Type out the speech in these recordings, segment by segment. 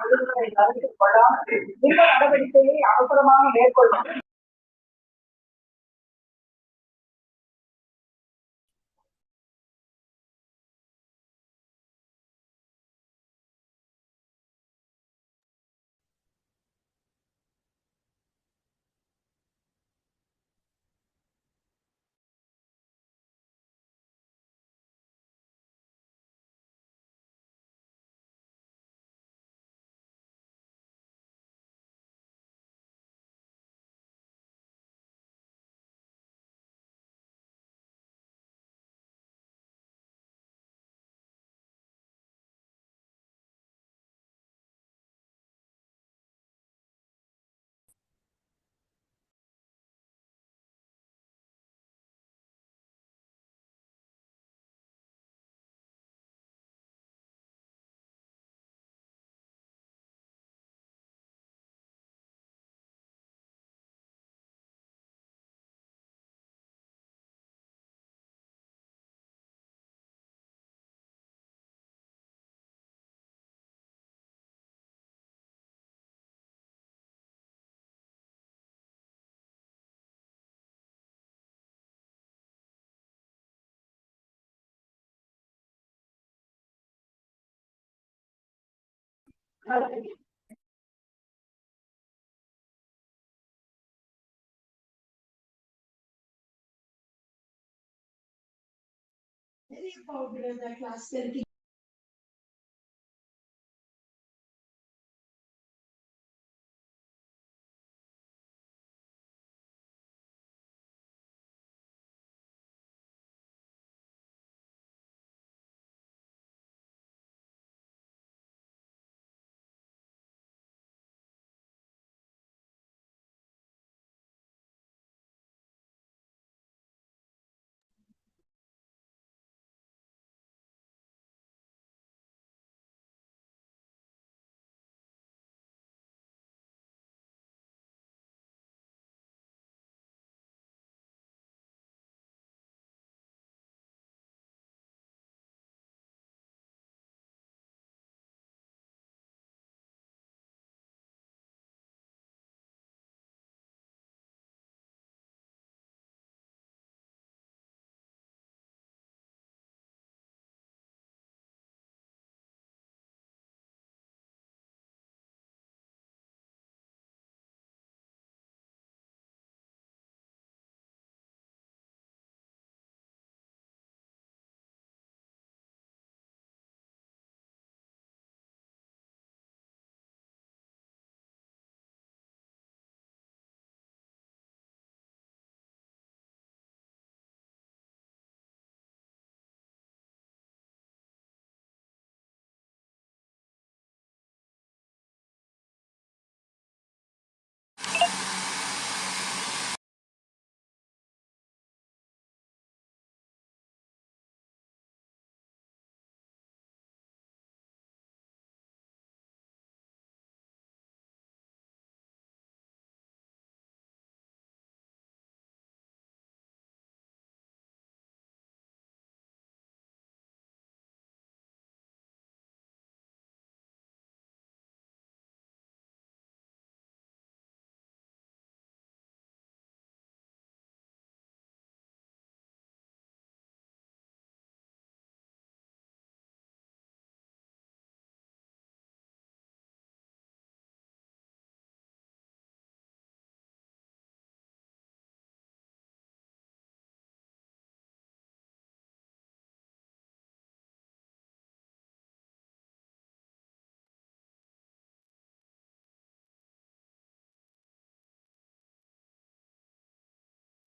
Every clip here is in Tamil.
ஒழுங்குமுறை கருத்தில் கொள்ளாமல் இந்த நடவடிக்கையை அவசரமாக மேற்கொள்ளும்.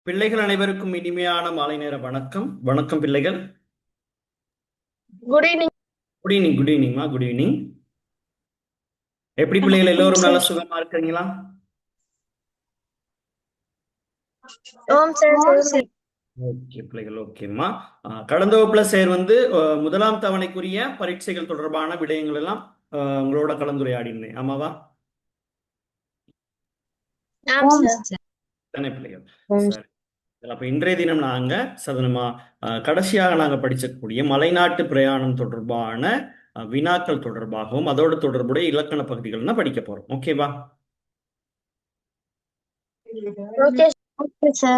பிள்ளைகள் அனைவருக்கும் இனிமையான மாலை நேர வணக்கம். வணக்கம் பிள்ளைகள். Good evening. Good evening. Good ஈவினிங்மா. Good evening. எப்படி பிள்ளைகள் எல்லோரும் நல்ல சுகமா இருக்கிறீங்களா? ஓம் சார். ஓகே பிள்ளைகள். ஓகேம்மா. கடந்த வகுப்புல சார் முதலாம் தவணைக்குரிய பரீட்சைகள் தொடர்பான விடயங்கள் எல்லாம் உங்களோட கலந்துரையாடினேன். ஆமாவா? தானே பிள்ளைகள்? சரி. அப்ப இன்றைய தினம் நாங்க கடைசியாக நாங்க படிச்சக்கூடிய மலைநாட்டு பிரயாணம் தொடர்பான வினாக்கள் தொடர்பாகவும் அதோடு தொடர்புடைய இலக்கண பகுதிகள் தான் படிக்க போறோம். ஓகேவா? Okay, okay, sir.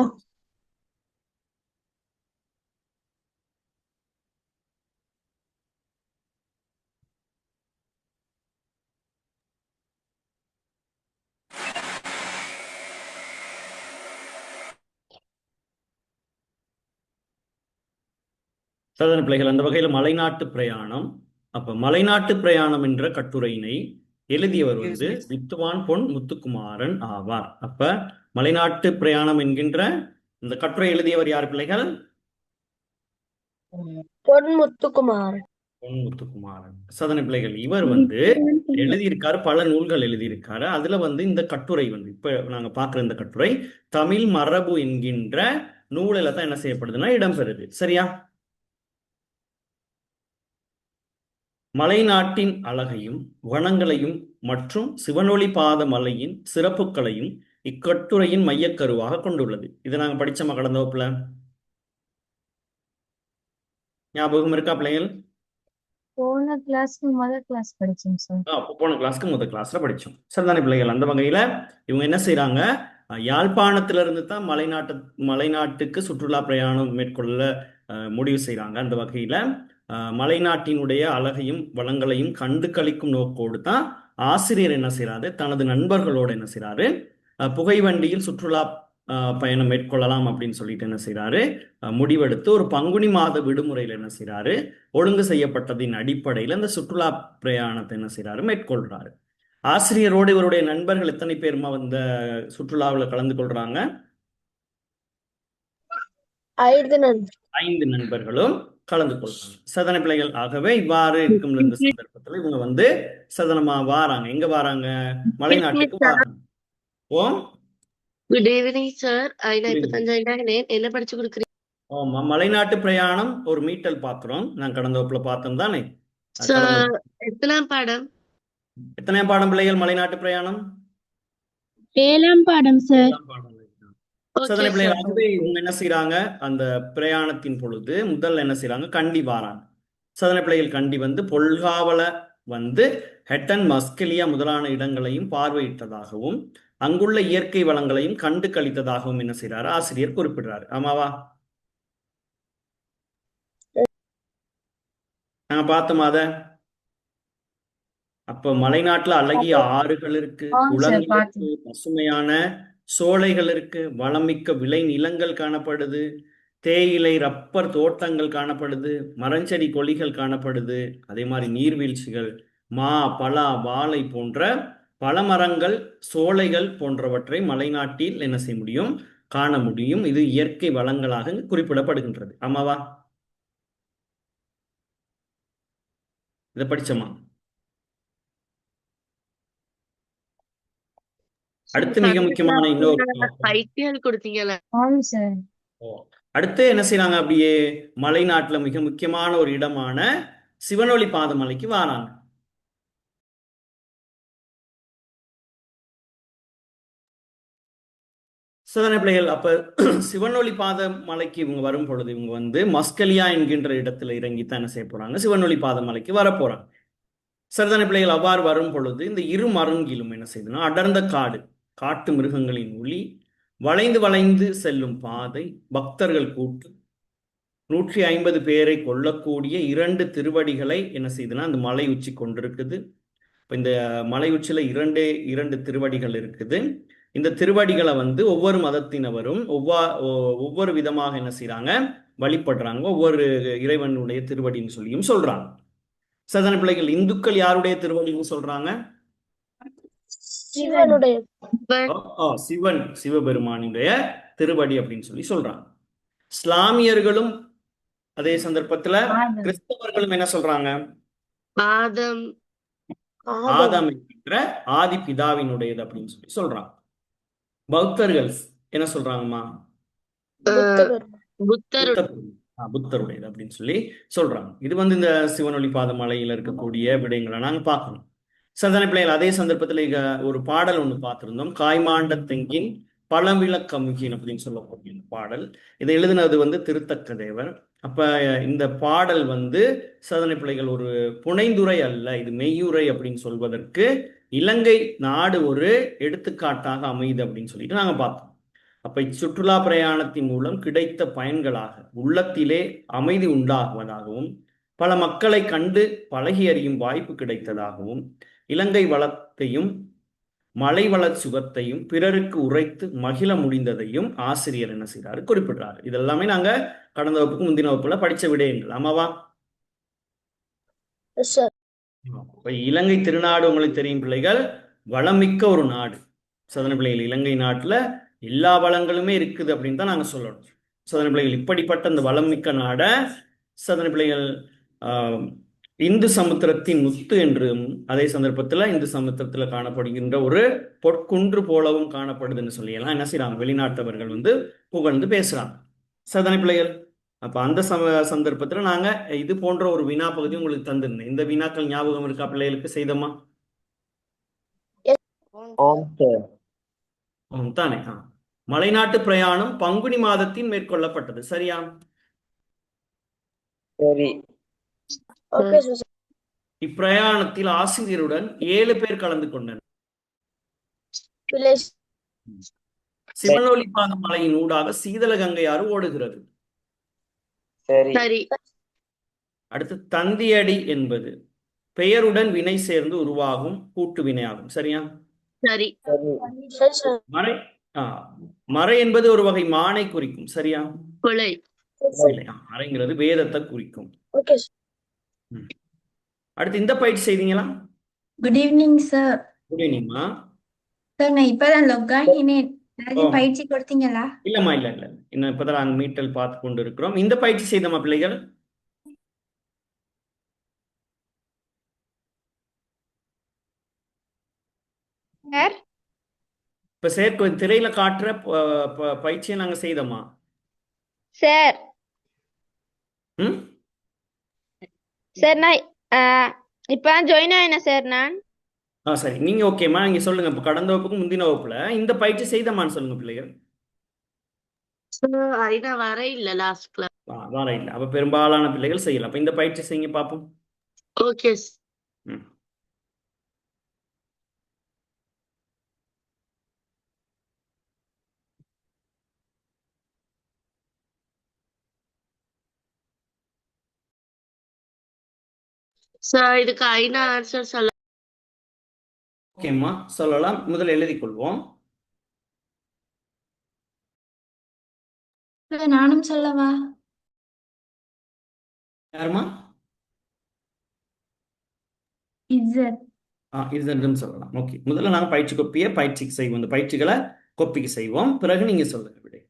சாதாரண பிள்ளைகள், அந்த வகையில் மலைநாட்டு பிரயாணம். அப்ப மலைநாட்டு பிரயாணம் என்ற கட்டுரையினை எழுதியவர் வந்து வித்துவான் பொன் முத்துக்குமாரன் ஆவார். அப்ப மலைநாட்டு பிரயாணம் என்கின்ற இந்த கட்டுரை எழுதியவர் யார் பிள்ளைகள்? பொன் முத்துக்குமார். பொன் முத்துக்குமாரன். சாதாரண பிள்ளைகள், இவர் வந்து எழுதியிருக்காரு, பல நூல்கள் எழுதியிருக்காரு. அதுல வந்து இந்த கட்டுரை வந்து இப்ப நாங்க பாக்குற இந்த கட்டுரை தமிழ் மரபு என்கின்ற நூலில தான் என்ன செய்யப்படுதுன்னா இடம்பெறுது. சரியா? மலைநாட்டின் அழகையும் வனங்களையும் மற்றும் சிவனொளி பாத மலையின் சிறப்புகளையும் இக்கட்டுரையின் மையக்கருவாக கொண்டுள்ளது. இதை நாங்க படிச்சோமா கடந்த வகுப்புல? ஞாபகம் இருக்கா பிள்ளைகள்? போன கிளாஸ்க்கு முதல் கிளாஸ் படிச்சோம் சார். போன கிளாஸ்க்கு முதல் கிளாஸ்ல படிச்சோம். சரிதானே பிள்ளைகள்? அந்த வகையில இவங்க என்ன செய்யறாங்க, யாழ்ப்பாணத்திலிருந்து தான் மலைநாட்டுக்கு சுற்றுலா பிரயாணம் மேற்கொள்ள முடிவு செய்யறாங்க. அந்த வகையில மலைநாட்டினுடைய அழகையும் வளங்களையும் கண்டு களிக்கும் நோக்கோடு தான் ஆசிரியர் என்ன செய்யறாரு, தனது நண்பர்களோடு என்ன செய்யறாரு, புகைவண்டியில் சுற்றுலா பயணம் மேற்கொள்ளலாம் அப்படின்னு சொல்லிட்டு என்ன செய்யறாரு, முடிவெடுத்து ஒரு பங்குனி மாத விடுமுறையில் என்ன செய்யறாரு, ஒழுங்கு செய்யப்பட்டதின் அடிப்படையில் அந்த சுற்றுலா பிரயாணத்தை என்ன செய்யறாரு, மேற்கொள்றாரு. ஆசிரியரோடு இவருடைய நண்பர்கள் எத்தனை பேருமா இந்த சுற்றுலாவில் கலந்து கொள்றாங்க? 5 நண்பர்களும் கலந்து கொள்றாங்க. சதன பிள்ளைகள். ஆகவே இவ்வாறு இருக்கும் இந்த சந்தர்ப்பத்தில் இவங்க வந்து சதனமா வாராங்க. எங்க வாராங்க? மலைநாட்டுக்கு வாராங்க. ஓ, குட் ஈவினிங் சார். நான் இப்ப தஞ்சாவூர் என்ன படிச்சு கொடுக்குறீங்க? ஆமா, மலைநாட்டு பிரயாணம் ஒரு மீட்டல் பாக்குறோம். நான் கடந்த வகுப்புல பார்த்தோம் தானே? சார் எத்தனாம் பாடம்? எத்தனையாம் பாடம் பிள்ளைகள் மலைநாட்டு பிரயாணம்? 7ஆம் பாடம் சார். சதனை பிள்ளைகள். ஆகவே இவங்க என்ன செய்யறாங்க, அந்த பிரயாணத்தின் பொழுது முதல்ல என்ன செய்யறாங்க, கண்டி வாராங்க. சதனை பிள்ளைகள் கண்டி வந்து பொல்காவல வந்து ஹெட்டன் மஸ்கெலியா முதலான இடங்களையும் பார்வையிட்டதாகவும் அங்குள்ள இயற்கை வளங்களையும் கண்டு கழித்ததாகவும் என்ன செய்யறாரு, ஆசிரியர் குறிப்பிடுறாரு. ஆமாவா? நாங்க பார்த்தோமா அத? அப்ப மலைநாட்டுல அழகிய ஆறுகள் இருக்கு, குளங்கள் இருக்கு, பசுமையான சோலைகள் இருக்கு, வளமிக்க விளை நிலங்கள் காணப்படுது, தேயிலை ரப்பர் தோட்டங்கள் காணப்படுது, மரஞ்செடி கொடிகள் காணப்படுது, அதே மாதிரி நீர்வீழ்ச்சிகள், மா பலா வாழை போன்ற பல மரங்கள் சோலைகள் போன்றவற்றை மலைநாட்டில் என்ன செய்ய முடியும், காண முடியும். இது இயற்கை வளங்களாக குறிப்பிடப்படுகின்றது. ஆமாவா? இதை படிச்சோமா? அடுத்து மிக முக்கியமான இன்னொரு பைத்தியம் கொடுத்தீங்கல்ல. அடுத்து என்ன செய்யறாங்க, அப்படியே மலைநாட்டுல மிக முக்கியமான ஒரு இடமான சிவனொளி பாத மலைக்கு வராங்க. சதன பிள்ளைகள். அப்ப சிவனொளி பாத மலைக்கு இவங்க வரும் பொழுது இவங்க வந்து மஸ்கலியா என்கின்ற இடத்துல இறங்கித்தான் என்ன செய்ய போறாங்க, சிவனொளி பாத மலைக்கு வர போறாங்க. சரிதான பிள்ளைகள்? அவ்வாறு வரும் பொழுது இந்த இரு மருங்கிலும் என்ன செய்யுதுன்னா அடர்ந்த காட்டு மிருகங்களின் ஒளி, வளைந்து வளைந்து செல்லும் பாதை, பக்தர்கள் கூட்டு, 150 பேரை கொள்ளக்கூடிய 2 திருவடிகளை என்ன செய்யுதுன்னா அந்த மலை உச்சி கொண்டிருக்குது. இந்த மலை உச்சியில இரண்டு திருவடிகள் இருக்குது. இந்த திருவடிகளை வந்து ஒவ்வொரு மதத்தினவரும் ஒவ்வொரு விதமாக என்ன செய்யறாங்க, வழிபடுறாங்க. ஒவ்வொரு இறைவனுடைய திருவடின்னு சொல்லியும் சொல்றாங்க. சதன பிள்ளைகள், இந்துக்கள் யாருடைய திருவடின்னு சொல்றாங்க? சிவபெருமானுடைய திருவடி அப்படின்னு சொல்லி சொல்றாங்க. இஸ்லாமியர்களும் அதே சந்தர்ப்பத்துல கிறிஸ்தவர்களும் என்ன சொல்றாங்க, ஆதம் என்கின்ற ஆதி பிதாவினுடையது அப்படின்னு சொல்லி சொல்றாங்க. பௌத்தர்கள் என்ன சொல்றாங்கம்மா, புத்தருடையது அப்படின்னு சொல்லி சொல்றாங்க. இது வந்து இந்த சிவனொளி பாத மலையில இருக்கக்கூடிய விடயங்களை நாங்க பார்க்கணும். சதன பிள்ளைகள். அதே சந்தர்ப்பத்தில் ஒரு பாடல் ஒண்ணு பார்த்திருந்தோம், காய்மாண்ட தெங்கின் பழவிளக்கமுகின் அப்படின்னு சொல்லக்கூடிய இந்த பாடல். இதை எழுதினது வந்து திருத்தக்க தேவர். அப்ப இந்த பாடல் வந்து சாதனை பிள்ளைகள் ஒரு புனைந்துரை அல்ல, இது மெய்யுரை அப்படின்னு சொல்வதற்கு இலங்கை நாடு ஒரு எடுத்துக்காட்டாக அமையுது அப்படின்னு சொல்லிட்டு நாங்க பார்த்தோம். அப்ப இச்சுற்றுலா பிரயாணத்தின் மூலம் கிடைத்த பயன்களாக உள்ளத்திலே அமைதி உண்டாகுவதாகவும் பல மக்களை கண்டு பழகி அறியும் வாய்ப்பு கிடைத்ததாகவும் இலங்கை வளத்தையும் மலை வளச் சுகத்தையும் பிறருக்கு உரைத்து மகிழ முடிந்ததையும் ஆசிரியர் என்ன செய்றாரு குறிப்பிடுறாரு. இதெல்லாமே நாங்க கடந்த வகுப்புக்கு முந்தின வகுப்புல படிச்ச விடயங்கள். ஆமாவா? Yes sir. இப்ப இலங்கை திருநாடு உங்களுக்கு தெரியும் பிள்ளைகள், வளமிக்க ஒரு நாடு. சோதனை பிள்ளைகள், இலங்கை நாட்டுல எல்லா வளங்களுமே இருக்குது அப்படின்னு தான் நாங்க சொல்லணும். சோதனை பிள்ளைகள், இப்படிப்பட்ட அந்த வளம் மிக்க நாட சோதனை பிள்ளைகள் இந்து சமுத்திரத்தின் முத்து என்றும் அதே சந்தர்ப்பத்துல இந்து சமுத்திரத்துல காணப்படுகின்ற ஒரு பொற்குன்று போலவும் காணப்படுதுன்னு சொல்லி எல்லாம் என்ன செய்யறாங்க, வெளிநாட்டவர்கள் வந்து புகழ்ந்து பேசுறாங்க. சோதனை பிள்ளைகள், அப்ப அந்த சந்தர்ப்பத்துல நாங்க இது போன்ற ஒரு வினா பகுதி உங்களுக்கு தந்திருந்தேன். இந்த வினாக்கள் ஞாபகம் இருக்கா பிள்ளைகளுக்கு? செய்தோமா? தானே. மலைநாட்டு பிரயாணம் பங்குனி மாதத்தில் மேற்கொள்ளப்பட்டது. சரியா? சரி. Okay sir. இப்பிரயாணத்தில் ஆசிரியருடன் 7 பேர் கலந்து கொண்டனர். வில்லேஜ். சிவனொளிபாத மலையின் ஊடாக சீதள கங்கை ஆறு ஓடுகிறது. சரி. சரி. அடுத்து தந்தியடி என்பது பெயருடன் வினை சேர்ந்து உருவாகும் கூட்டு வினையாகும். சரியா? சரி. சரி. சரி சார். மறை மறை என்பது ஒரு வகை மானை குறிக்கும். சரியா? கொலை. மறைங்கிறது வேதத்தை குறிக்கும். Okay sir. அடுத்து இந்த பயிற்சி செய்தீங்களா? Good evening sir. குட் ஈவினிங்மா. சார் நான் இப்பதான் லொக் ஆகினேன். ஏதாவது பயிற்சி கொடுத்தீங்களா? இல்லம்மா, இல்ல இல்ல, இன்னும் இப்பதான் நாங்க மீட்டல் பார்த்து கொண்டு இருக்கிறோம். இந்த பயிற்சி செய்தோமா பிள்ளைகள்? சார் இப்ப சேர்க்க திரையில காட்டுற பயிற்சியை நாங்க செய்தோமா? சார் ம் சார் நான் இப்பதான் ஜாயின் ஆயினேன் சார் நான். சரி, நீங்க ஓகேம்மா, நீங்க சொல்லுங்க. இப்ப கடந்த வகுப்புக்கு முந்தின வகுப்புல இந்த பயிற்சி செய்தமான்னு சொல்லுங்க பிள்ளைகள். ஐநா வர இல்ல லாஸ்ட் கிளாஸ். வர இல்லை. அப்ப பெரும்பாலான பிள்ளைகள் செய்யலாம். அப்ப இந்த பயிற்சி செய்யுங்க பார்ப்போம். ஓகே. ம் சார் இதுக்கு ஐநா ஆன்சர் சொல்ல. ஓகேம்மா, சொல்லலாம். முதல்ல எழுதிக் கொள்வோம். நானும் சொல்லவா? யாருமா? இஸ்ஸத். இதுன்னு சொல்லலாம். ஓகே, முதல்ல நாங்க பயிற்சி கொப்பியை பயிற்சிக்கு செய்வோம். இந்த பயிற்சிகளை கொப்பிக்கு செய்வோம். பிறகு நீங்க சொல்லுங்க விடை.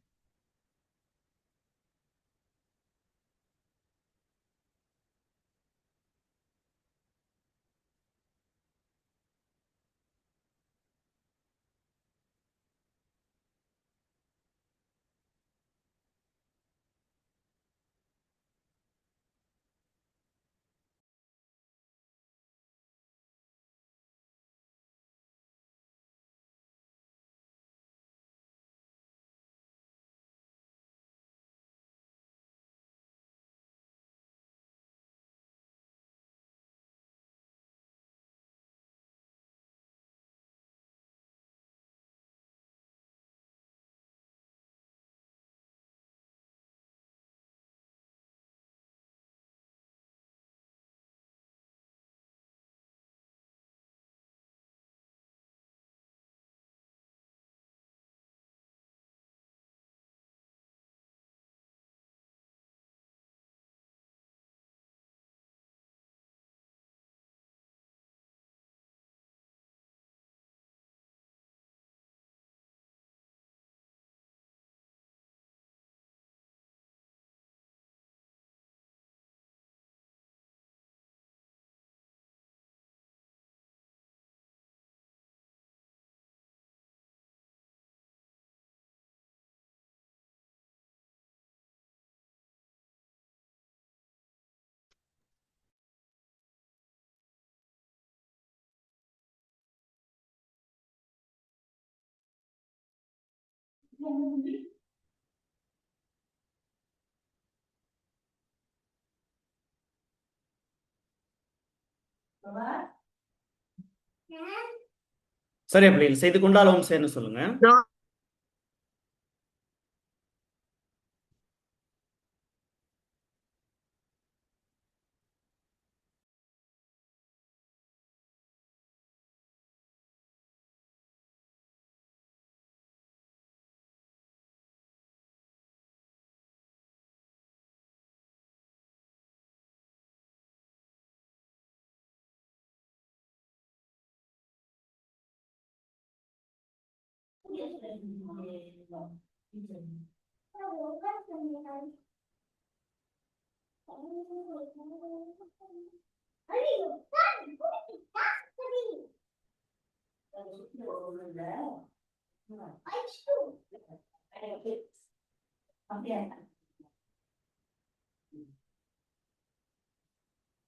சரியா பிள்ளைகள்? செய்து கொண்டால் ஓம் சேர்னு சொல்லுங்க. No.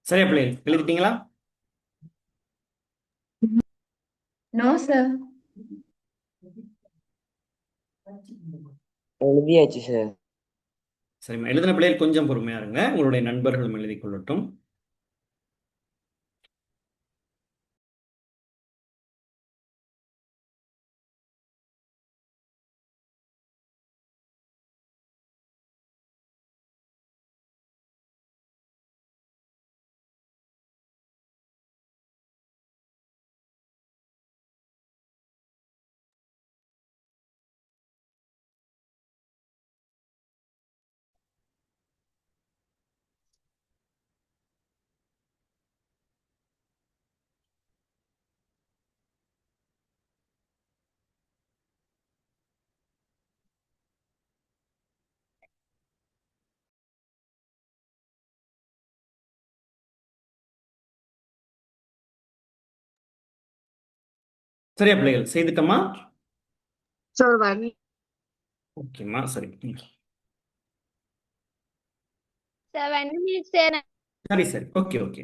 சரியா பிள்ளைகள்? எழுதிட்டீங்களா? No sir. எழுதியாச்சு சார். சரிம்மா, எழுதின பிள்ளைகள் கொஞ்சம் பொறுமையா இருங்க, உங்களுடைய நண்பர்களும் எழுதி கொள்ளட்டும். சரியா பிள்ளைகள்? செய்துட்டோமா? Sir, 1. ஓகேம்மா, சரி. Sir, 1 minute, sir. சரி சரி, ஓகே ஓகே.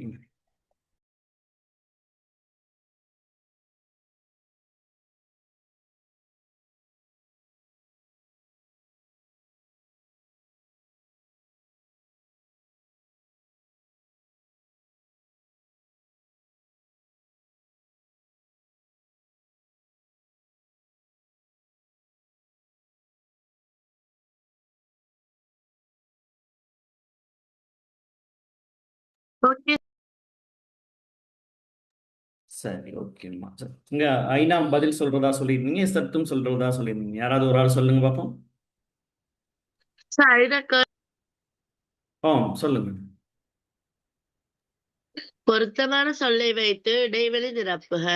Okay. சரி, ஓகேம்மா. சரி, இங்க ஐனா பதில் சொல்றதா சொல்லியிருந்தீங்க, சத்தும் சொல்றதா சொல்லியிருந்தீங்க. யாராவது ஒரு ஆள் சொல்லுங்க பார்ப்போம். Sir, ஐதா சொல்லுங்க. பொருத்தமான சொல்லை வைத்து இடைவெளி நிரப்புக.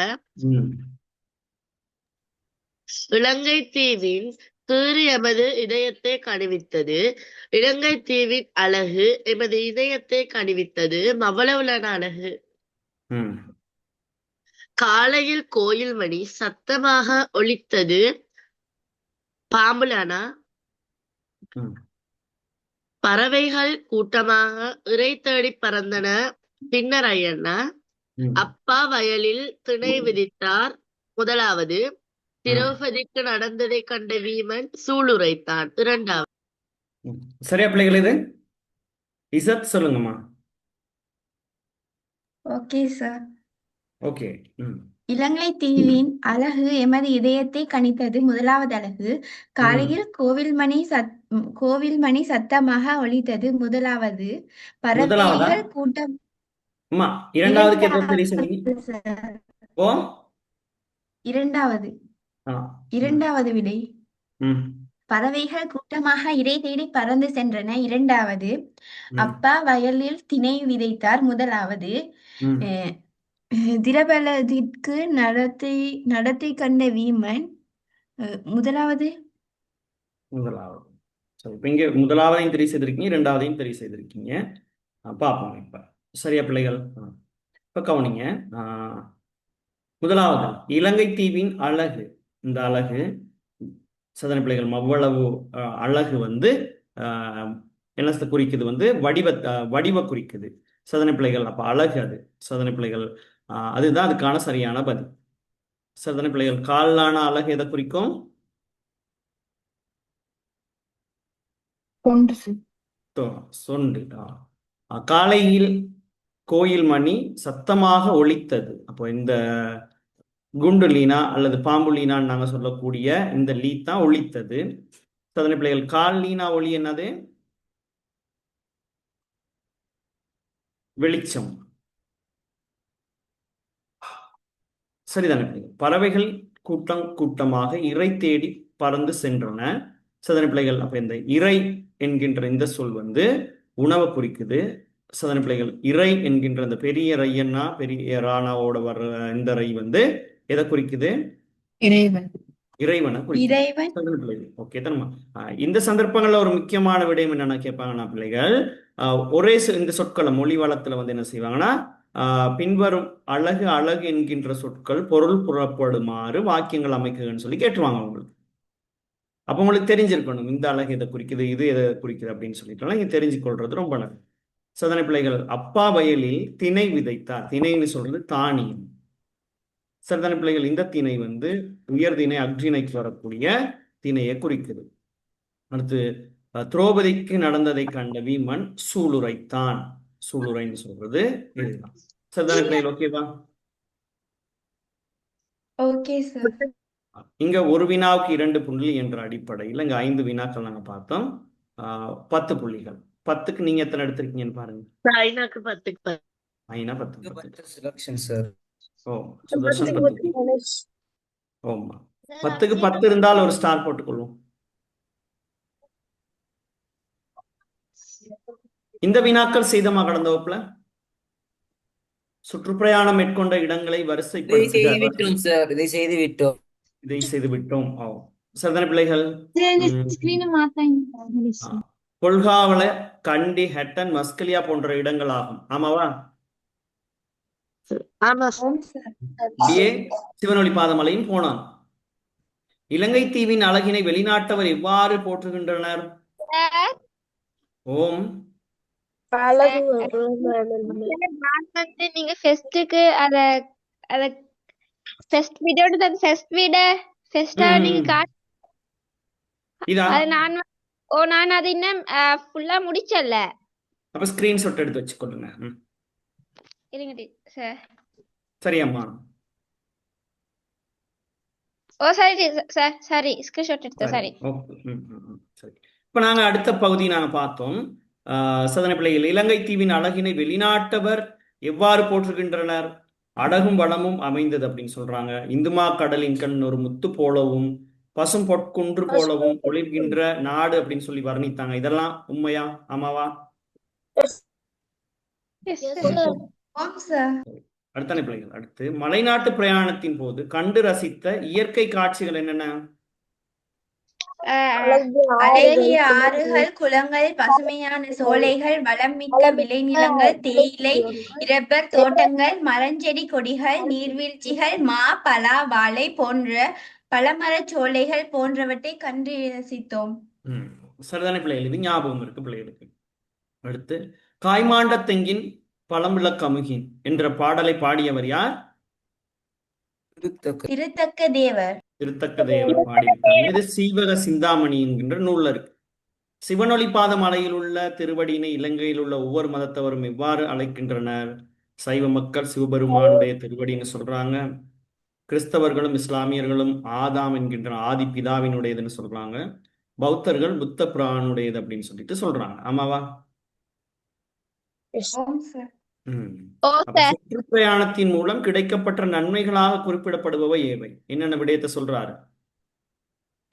ம். இலங்கை தீவின் கீறு எமது இதயத்தை கனிவித்தது. இலங்கை தீவின் அழகு எமது இதயத்தை கனிவித்தது. அவ்வளவுலான அழகு. ம். காலையில் கோயில் மணி சத்தமாக ஒலித்தது. பாம்புலானா. ம். பறவைகள் கூட்டமாக இரை தேடி பறந்தன. பின்னர் ஐயண்ணா. ம். அப்பா வயலில் திணை விதித்தார். முதலாவது. திரௌபதிக்கு நடந்ததை கண்ட வீமன் சூளுரைத்தான். இரண்டாவது. ம். சரியா பிள்ளைகள்? இது இசத் சொல்லுங்கம்மா. Okay sir. ஓகே. ம். இலங்கை தீவின் அழகு எமது இதயத்தை கனித்தது. முதலாவது அழகு. காலையில் கோவில் மணி சத்தமாக ஒலித்தது. முதலாவது. முதலாவதா? பறவைகள் கூட்டம். அம்மா, இரண்டாவதுக்கு ஏதோ சரி சொன்னீங்க. இரண்டாவது சார். ஓ இரண்டாவது ஆ. இரண்டாவது விடை. ம். பறவைகள் கூட்டமாக இரை தேடி பறந்து சென்றன. இரண்டாவது. ம். அப்பா வயலில் திணை விதைத்தார். முதலாவது. ம். திரபலத்திற்கு நடத்தை கண்ட வீமன். முதலாவது. முதலாவது. சரி, இப்ப இங்க முதலாவதையும் தெரிவு செய்திருக்கீங்க, இரண்டாவதையும் தெரிவு செய்திருக்கீங்க. பார்ப்போம் இப்ப. சரியா பிள்ளைகள்? இப்ப கவனிங்க. முதலாவது இலங்கை தீவின் அழகு. இந்த அழகு சதன பிள்ளைகள் அவ்வளவு அழகு வந்து என்ன குறிக்குது? வந்து வடிவ குறிக்குது சதன பிள்ளைகள். அப்ப அழகு அது சதன பிள்ளைகள். அதுதான் அதுக்கான சரியான பதில். சதன பிள்ளைகள். காலான அழகு எதை குறிக்கும்? கொண்டு சார். சொண்டு. காலையில் கோயில் மணி சத்தமாக ஒலித்தது. அப்போ இந்த குண்டு லீனா அல்லது பாம்பு லீனான்னு நாங்க சொல்லக்கூடிய இந்த லீ தான் ஒலித்தது. சோதனை பிள்ளைகள், கால் லீனா ஒலி என்னது? வெளிச்சம். சரிதானே பிள்ளைகள்? பறவைகள் கூட்டம் கூட்டமாக இரை தேடி பறந்து சென்றன. சோதனை பிள்ளைகள், அப்ப இந்த இரை என்கின்ற இந்த சொல் வந்து உணவை குறிக்குது. சோதனை பிள்ளைகள், இறை என்கின்ற இந்த பெரிய ரையன்னா பெரிய ராணாவோட வர்ற இந்த ரை வந்து எதை குறிக்குது? இறைவன். இறைவனை குறிக்குது. இறைவன். சோதனை பிள்ளைகள், ஓகே தானம்மா? இந்த சந்தர்ப்பங்கள்ல ஒரு முக்கியமான விடயம் என்னன்னா கேட்பாங்கன்னா பிள்ளைகள், ஒரே இந்த சொற்களை மொழி வளத்துல வந்து என்ன செய்வாங்கன்னா, பின்வரும் அழகு அழகு என்கின்ற சொற்கள் பொருள் புறப்படுமாறு வாக்கியங்கள் அமைக்குன்னு சொல்லி கேட்டுருவாங்க உங்களுக்கு. அப்ப உங்களுக்கு தெரிஞ்சிருக்கணும் இந்த அழகு எதை குறிக்குது, இது எதை குறிக்குது அப்படின்னு சொல்லிட்டு நீங்க தெரிஞ்சு கொள்றது ரொம்ப நல்லது. சோதனை பிள்ளைகள், அப்பா வயலில் திணை விதைத்தார். திணைன்னு சொல்றது தானியம். சரிதான பிள்ளைகள்? இந்த திணை வந்து உயர்திணை அக்ரிணைக்கு வரக்கூடிய திணையை குறிக்குது. அடுத்து, திரௌபதிக்கு நடந்ததை கண்ட வீமன் சூளுரைத்தான். சூளுரைன்னு சொல்றது இதுதான். சரிதான பிள்ளைகள்? ஓகேவா? Okay sir. இங்க ஒரு வினாவுக்கு 2 புள்ளி என்ற அடிப்படையில் இங்க 5 வினாக்கள் நாங்க பார்த்தோம். 10 புள்ளிகள். 10க்கு நீங்க எத்தனை எடுத்திருக்கீங்கன்னு பாருங்க. ஐநாக்கு 10க்கு 10. ஐநா 10க்கு 10. Selection sir. ஓ, சுதர்ஷன் 10. ஓமா, 10க்கு 10 இருந்தால் ஒரு ஸ்டார் போட்டுக்கொள்வோம். இந்த வினாக்கள் செய்தமா கடந்த வகுப்புல சுற்றுப்பிரயாணம் மேற்கொண்ட இடங்களை வரிசைப்படுத்துக. சார், இதை செய்து விட்டோம். இதை செய்து விட்டோம். சரிதான பிள்ளைகள்? ஸ்கிரீனை மாத்தாங்க. கொல்காவல, கண்டி, ஹெட்டன், மஸ்கலியா போன்ற இடங்கள் ஆகும். ஆமாவா? ஆமா அப்படியே சிவனொளி பாதமலையும் போனான். இலங்கை தீவின் அழகினை வெளிநாட்டவர் எவ்வாறு போற்றுகின்றனர்? ஓம். அழகு நான் வந்து நீங்க ஃபெஸ்ட்டுக்கு அத அத ஃபெஸ்ட் வீடியோட தான் ஃபெஸ்ட் வீட ஃபெஸ்டா நீங்க காட்டு. இதா? அது நான் அது இன்னும் ஃபுல்லா முடிச்சல. அப்ப ஸ்கிரீன்ஷாட் எடுத்து வச்சுக்கொள்ளுங்க. இருங்க சார். சரியாம்மா? ஓ சரி சார், சரி ஸ்கிரீன்ஷாட் எடுத்தேன். சரி. சரி. இப்ப நாங்க அடுத்த பகுதி நாங்க பார்த்தோம். சோதனை பிள்ளைகள், இலங்கை தீவின் அழகினை வெளிநாட்டவர் எவ்வாறு போற்றுகின்றனர்? அழகும் வளமும் அமைந்தது அப்படின்னு சொல்றாங்க. இந்துமா கடலின் கண் ஒரு முத்து போலவும் பசும் பொற்குன்று போலவும் ஒளிர்கின்ற நாடு அப்படின்னு சொல்லி வர்ணித்தாங்க. இதெல்லாம் உண்மையா? ஆமாவா? அடுத்த பிள்ளைகள், அடுத்து மலைநாட்டு பிரயாணத்தின் போது கண்டு ரசித்த இயற்கை காட்சிகள் என்னென்ன? அழகிய ஆறுகள், குளங்கள், பசுமையான சோலைகள், வளம்மிக்க விளைநிலங்கள், தேயிலை, இரப்பர் தோட்டங்கள், மரஞ்செடி கொடிகள், நீர்வீழ்ச்சிகள், மா, பலா, வாழை போன்ற பழமரச் சோலைகள் போன்றவற்றை கண்டு ரசித்தோம். சரிதான பிள்ளைகள்? இது ஞாபகம் இருக்கு பிள்ளைகளுக்கு. அடுத்து, காய்மாண்ட தெங்கின் பழமிளக்கமுகின் என்ற பாடலை பாடியவர் யார்? திருத்தக்க தேவர். திருத்தக்க தேவர் பாடியிருக்காங்க. இது சீவக சிந்தாமணி என்கின்ற நூல்ல இருக்கு. சிவனொளி பாத மலையில் உள்ள திருவடியினை இலங்கையில் உள்ள ஒவ்வொரு மதத்தவரும் எவ்வாறு அழைக்கின்றனர்? சைவ மக்கள் சிவபெருமானுடைய திருவடின்னு சொல்றாங்க. கிறிஸ்தவர்களும் இஸ்லாமியர்களும் ஆதாம் என்கின்ற ஆதி பிதாவினுடையதுன்னு சொல்றாங்க. பௌத்தர்கள் புத்த பிரானுடையது அப்படின்னு சொல்லிட்டு சொல்றாங்க. ஆமாவா? சுற்றுப்பிரயாணத்தின் மூலம் கிடைக்கப்பட்ட நன்மைகளாக குறிப்பிடப்படுபவை ஏவை? என்னென்ன விடயத்தை சொல்றாரு?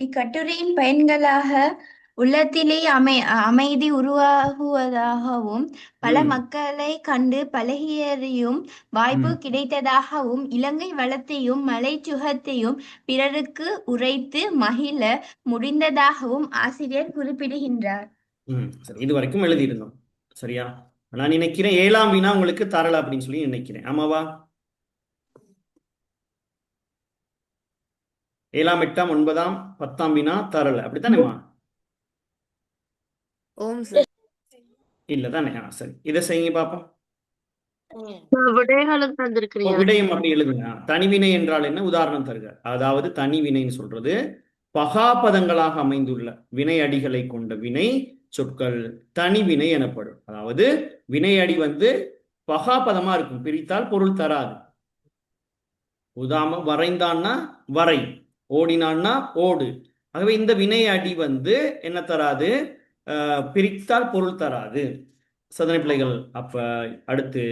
இக்கட்டுரையின் பயன்களாக உள்ளத்திலே அமைதி உருவாகுவதாகவும் பல மக்களை கண்டு பழகியதையும் வாய்ப்பு கிடைத்ததாகவும் இலங்கை வளத்தையும் மலை சுகத்தையும் பிறருக்கு உரைத்து மகிழ முடிந்ததாகவும் ஆசிரியர் குறிப்பிடுகின்றார். சரி, இது வரைக்கும் எழுதியிருந்தோம். சரியா? நான் நினைக்கிறேன் 7ஆம் வினா உங்களுக்கு தரல அப்படின்னு சொல்லி நினைக்கிறேன். ஆமாவா? 7ஆம் 8ஆம் 9ஆம் 10ஆம் வினா தரல, அப்படித்தானேமா? இல்ல தானே? சரி, இதை செய்யுங்க பாப்போம். விடயம் அப்படி எழுதுங்க. தனிவினை என்றால் என்ன? உதாரணம் தருக. அதாவது தனிவினைன்னு சொல்றது பகாபதங்களாக அமைந்துள்ள வினை அடிகளை கொண்ட வினை சொற்கள் தனிவினை எனப்படும். அதாவது வினையடி வந்து பகாபதமா இருக்கும், பிரித்தால் பொருள் தராது. உதாரணம் வரைந்தான்னா வரை, ஓடினான்னா ஓடு. ஆகவே இந்த வினை அடி வந்து என்ன தராது, பிரித்தால் பொருள் தராது. சோதனை பிள்ளைகள், அப்ப அடுத்து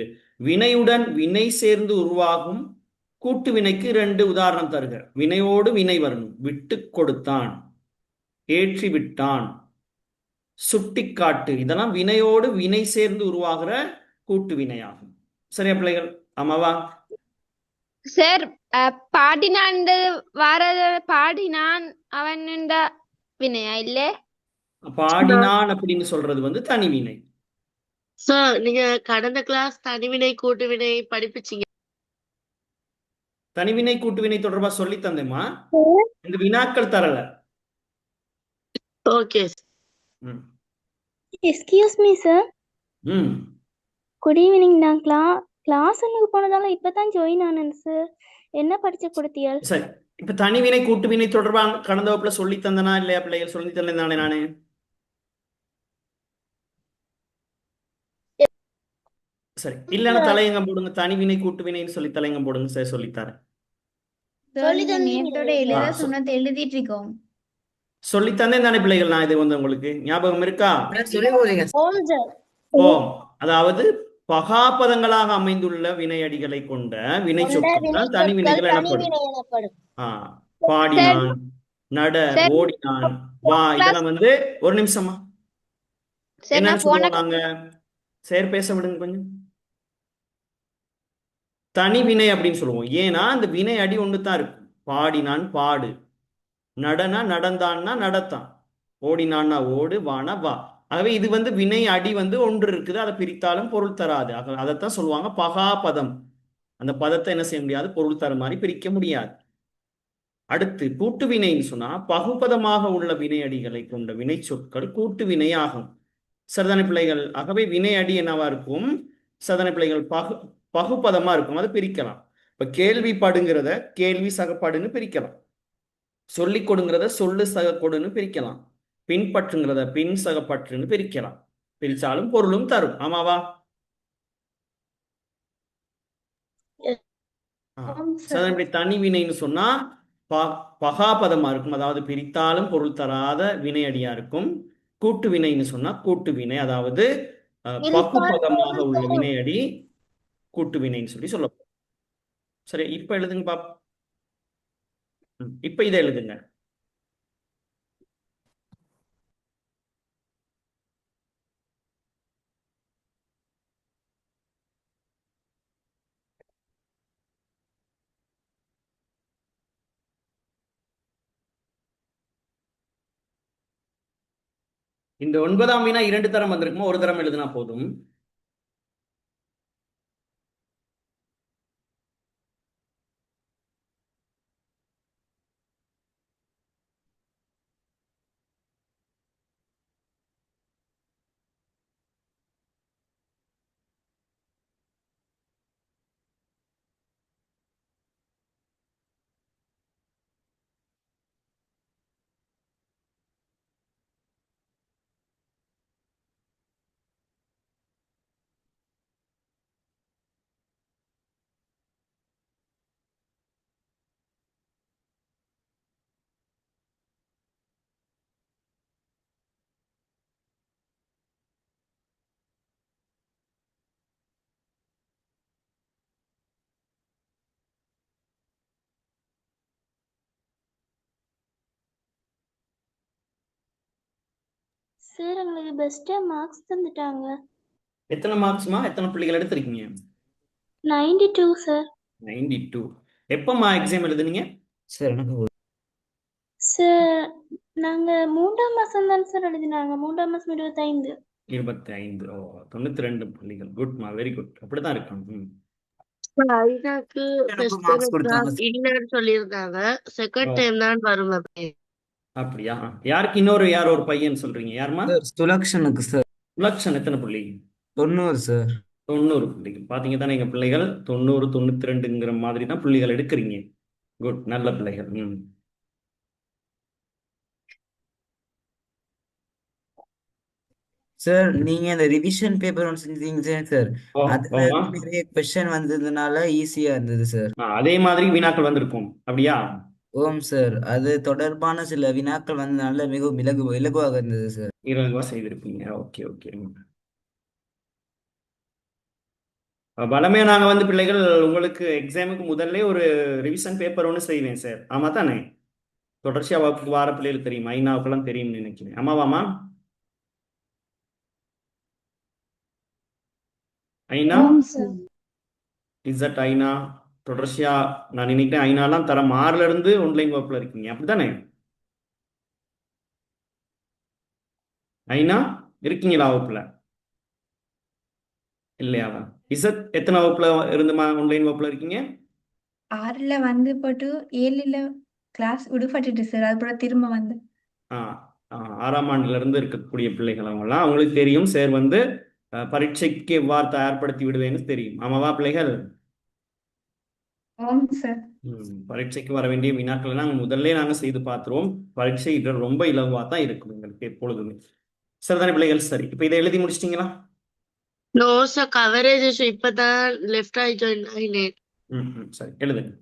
வினையுடன் வினை சேர்ந்து உருவாகும் கூட்டு வினைக்கு 2 உதாரணம் தருக. வினையோடு வினை வரணும். விட்டு கொடுத்தான், ஏற்றி விட்டான், சுட்டிக்காட்டு, இதெல்லாம் வினையோடு வினை சேர்ந்து உருவாகிற கூட்டு வினையாகும். சரியா பிள்ளைகள்? ஆமாவா? சார் பாடினான் வாரத பாடினான் அவன் வினையா இல்ல? பாடினான் அப்படின்னு சொல்றது வந்து தனிவினை. சார் நீங்க கடந்த கிளாஸ் தனிவினை கூட்டுவினை படிப்பிச்சீங்க. தனிவினை கூட்டுவினை தொடர்பா சொல்லி தந்தேம்மா, இந்த வினாக்கள் தரல. ஓகே. ம். Excuse me sir. ம். Good evening. நான் கிளாஸுக்கு போனதால இப்பதான் ஜாயின் ஆனேன் சார். என்ன படிச்சு கொடுத்தீர்கள்? சரி, இப்ப தனிவினை கூட்டுவினை தொடர்பா கடந்த வகுப்புல சொல்லி தந்தனா இல்லையா பிள்ளைகள்? சொல்லி தந்தேன் தானே நானு? சரி, இல்லைன்னா தலையங்கம் போடுங்க. தனிவினை கூட்டுவினைன்னு சொல்லி தலையங்கம் போடுங்க சார், சொல்லித்தரேன். நேத்தோட எழுத சொன்னதை எழுதிட்டு இருக்கோம். சொல்லி தந்தேன் தானே பிள்ளைகள்? நான் இது வந்து உங்களுக்கு ஞாபகம் இருக்கா? சொல்லி போறீங்க. ஓம், அதாவது பகாபதங்களாக அமைந்துள்ள வினையடிகளை கொண்ட வினை சொற்கள் தான் தனிவினைகள் எனப்படும். பாடினான், நட, ஓடினான், வா, இதெல்லாம் வந்து ஒரு நிமிஷமா என்னன்னு சொல்லுவோம் நாங்க? சேர் பேச விடுங்க கொஞ்சம். தனிவினை அப்படின்னு சொல்லுவோம். ஏன்னா அந்த வினை அடி ஒன்று தான் இருக்கும். பாடினான் பாடு, நடனா நடந்தான்னா நடத்தான், ஓடினான்னா ஓடு, வானா வா. ஆகவே இது வந்து வினை அடி வந்து ஒன்று இருக்குது, அதை பிரித்தாலும் பொருள் தராது. அதைத்தான் சொல்லுவாங்க பகாபதம். அந்த பதத்தை என்ன செய்ய முடியாது, பொருள் தர மாதிரி பிரிக்க முடியாது. அடுத்து கூட்டு வினைன்னு சொன்னா பகுபதமாக உள்ள வினை அடிகளை கொண்ட வினை சொற்கள் கூட்டு வினை ஆகும். சரதான பிள்ளைகள், ஆகவே வினை அடி என்னவா இருக்கும்? சரதான பிள்ளைகள் பகுபதமா இருக்கும், அதை பிரிக்கலாம். இப்ப கேள்வி படுங்கிறத கேள்வி சகப்பாடுன்னு பிரிக்கலாம். சொல்லி கொடுங்கிறத சொல்லு சகக்கொடுன்னு பிரிக்கலாம். பின்பற்றுங்கிறத பின் சகப்பற்றுன்னு பிரிக்கலாம். பிரிச்சாலும் பொருளும் தரும். ஆமாவா? தனிவினைன்னு சொன்னா பகாபதமா இருக்கும், அதாவது பிரித்தாலும் பொருள் தராத வினையடியா இருக்கும். கூட்டு வினைன்னு சொன்னா கூட்டு வினை, அதாவது பகுபதமாக உள்ள வினையடி கூட்டு வினைன்னு சொல்லி சொல்லப்படும். சரி, இப்ப எழுதுங்க பாப்பா. இப்ப இதை எழுதுங்க. இந்த 9ஆம் வினா 2 தரம் வந்திருக்குமா? ஒரு தரம் எழுதுனா போதும். சார் எங்களுக்கு பெஸ்டா மார்க்ஸ் தந்துட்டாங்க. எத்தனை மார்க்ஸ்மா? எத்தனை பிள்ளைகள் எடுத்திருக்கீங்க? 92 சார். 92. எப்பமா எக்ஸாம் எழுதுனீங்க? சார் எனக்கு சார் நாங்க 3ஆம் மாசம் தான் சார் எழுதினாங்க. 3ஆம் மாசம் 25. 25. ஓ, 92 பிள்ளைகள். குட்மா, வெரி குட். அப்படிதான் இருக்கணும். ஐநாக்கு ஃபர்ஸ்ட் மார்க்ஸ் கொடுத்தாங்க. கிளாஸ் இல்லைன்னு சொல்லியிருந்தாங்க. செகண்ட் டைம் தான் வரும் அப்படி. அப்படியா? யாருக்கு யார் ஒரு பையன் சொல்றீங்க? யாருமா? சார் சுலக்ஷனுக்கு சார் உலக்ஷன் எத்தனை பிள்ளை? 90 சார். 90 பிள்ளைகள். பாத்தீங்க தானே எங்க பிள்ளைகள் 90 92ங்கிற மாதிரி தான் பிள்ளைகள் எடுக்கிறீங்க. குட், நல்ல பிள்ளைகள். சார் நீங்க இந்த ரிவிஷன் பேப்பர் ஒன்று செஞ்சீங்க சார். ஓ அதுல ஓமா நிறைய கொஸ்டின் வந்ததுனால ஈஸியா இருந்தது சார். அதே மாதிரி வினாக்கள் வந்திருக்கும் அப்படியா? ஓம் சார், அது தொடர்பான சில வினாக்கள் வந்ததுனால மிகவும் இலகுவாக இருந்தது சார். இலகுவா செய்திருப்பீங்க. Okay okay. வளமையா நாங்க வந்து பிள்ளைகள் உங்களுக்கு எக்ஸாமுக்கு முதல்ல ஒரு ரிவிஷன் பேப்பர் ஒன்று செய்வேன் சார். ஆமா தானே? தொடர்ச்சியா வகுப்புக்கு வார பிள்ளைகளுக்கு தெரியும், ஐநாவுக்கெல்லாம் தெரியும்னு நினைக்கிறேன். ஆமாவாமா? ஐநா ஆமாம் சார். இசட் ஐநா தொடர்ச்சியா நான் நினைக்கிறேன் ஐநாலாம் தரம் 6ல இருந்து ஆன்லைன் வகுப்புல இருக்கீங்க அப்படித்தானே? ஐநா இருக்கீங்களா வகுப்புல? இல்லையாவா? இசட் எத்தனை வகுப்புல இருந்துமா ஆன்லைன் வகுப்புல இருக்கீங்க? 6ல வந்து போட்டு 7ல கிளாஸ் விடுபட்டுட்டு சார். அதுக்கப்புறம் திரும்ப வந்து ஆ, 6ஆம் ஆண்டுல இருந்து இருக்கக்கூடிய பிள்ளைகள் அவங்கலாம் அவங்களுக்கு தெரியும் சார் வந்து பரீட்சைக்கு எவ்வாறு தயார்படுத்தி விடுவேன்னு தெரியும். ஆமாவா பிள்ளைகள்? ஓம் சார். பரீட்சைக்கு வர வேண்டிய வினாக்களை நாங்கள் முதல்ல நாங்கள் செய்து பார்த்துருவோம். பரீட்சை ரொம்ப இலகுவா தான் இருக்கும் எங்களுக்கு எப்பொழுதுமே. சரிதானே பிள்ளைகள்? சரி, இப்போ இதை எழுதி முடிச்சிட்டீங்களா? நோ சார், கவரேஜ் இஷ்யூ இப்பதான் லெஃப்ட் ஆகி ஜாயின் ஆகினேன். சரி எழுதுங்க.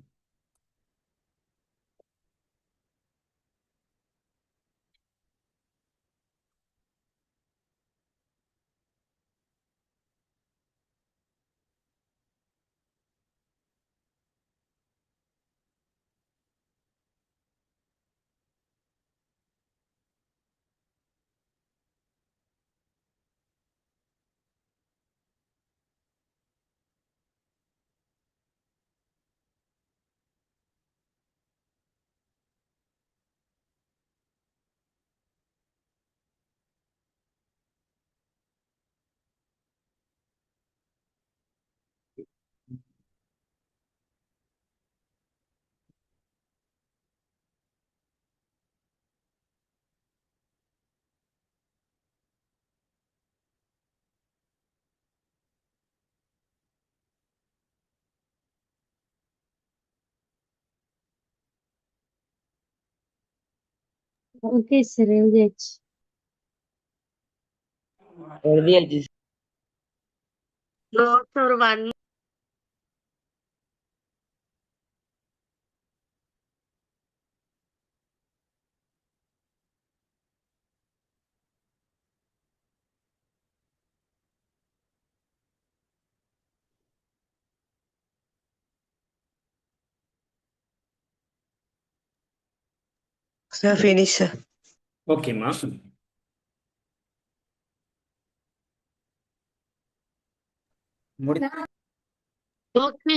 ஓகே சார், எழுதியாச்சு. எழுதியாச்சு. நோ சார், ஒரு 1 சார் ஃபினிஷ் சார். ஓகேம்மா. முடி ஓகே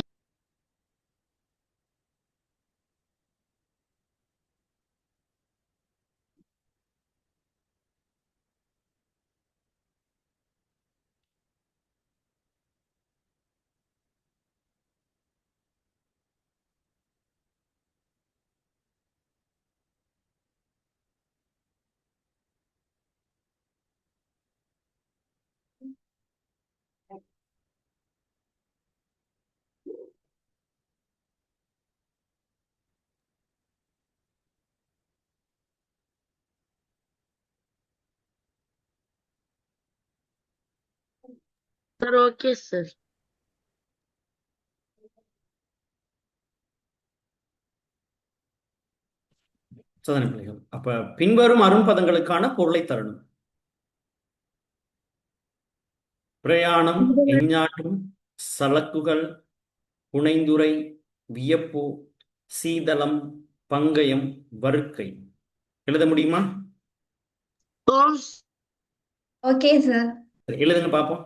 சார், ஓகே சார். சோதனை பிள்ளைகள் அப்ப பின்வரும் அரும்பதங்களுக்கான பொருளை தரணும். பிரயாணம், எஞ்ஞாட்டும், சலக்குகள், புனைந்துரை, வியப்பு, சீதளம், பங்கயம், வருக்கை. எழுத முடியுமா? ஓம் ஓகே சார். எழுதுங்க பார்ப்போம்.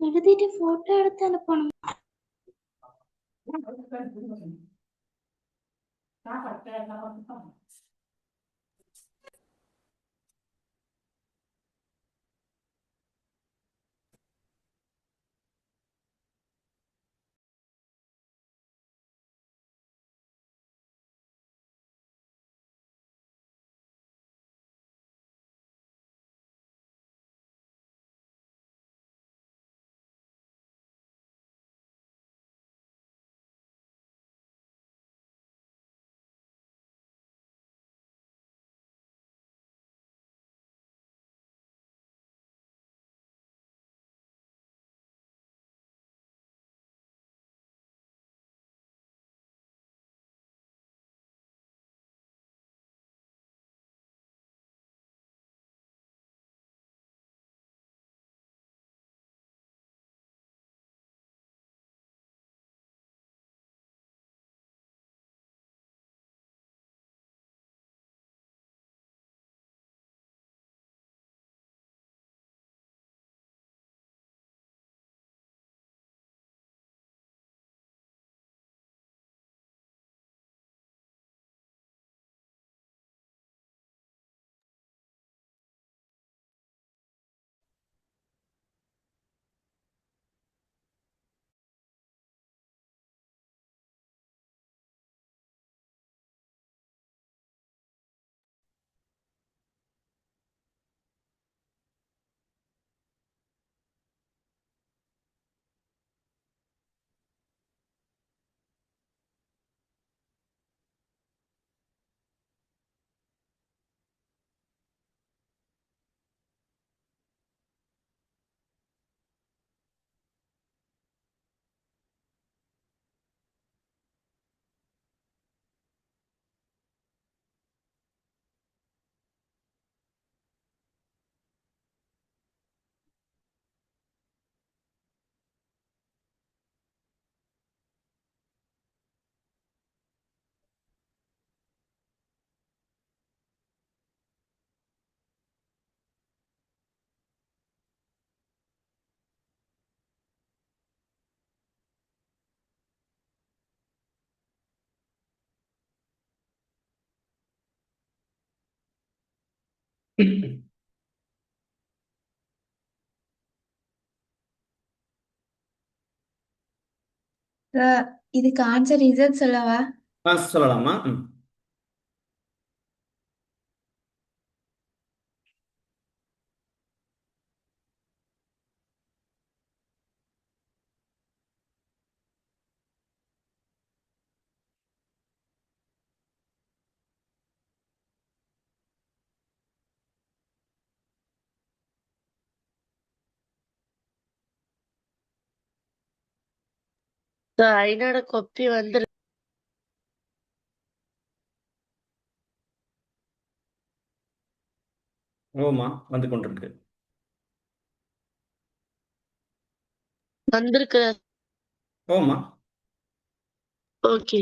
எழுதிட்டு போட்டோ எடுத்து அனுப்பணும். சார் இதுக்கு ஆன்சர் ரிசல்ட் சொல்லவா? சொல்லலாமா? சார் ஐநாட கொப்பி வந்து ஓமா வந்து கொண்டிருக்கு. வந்திருக்கு. ஓமா ஓகே.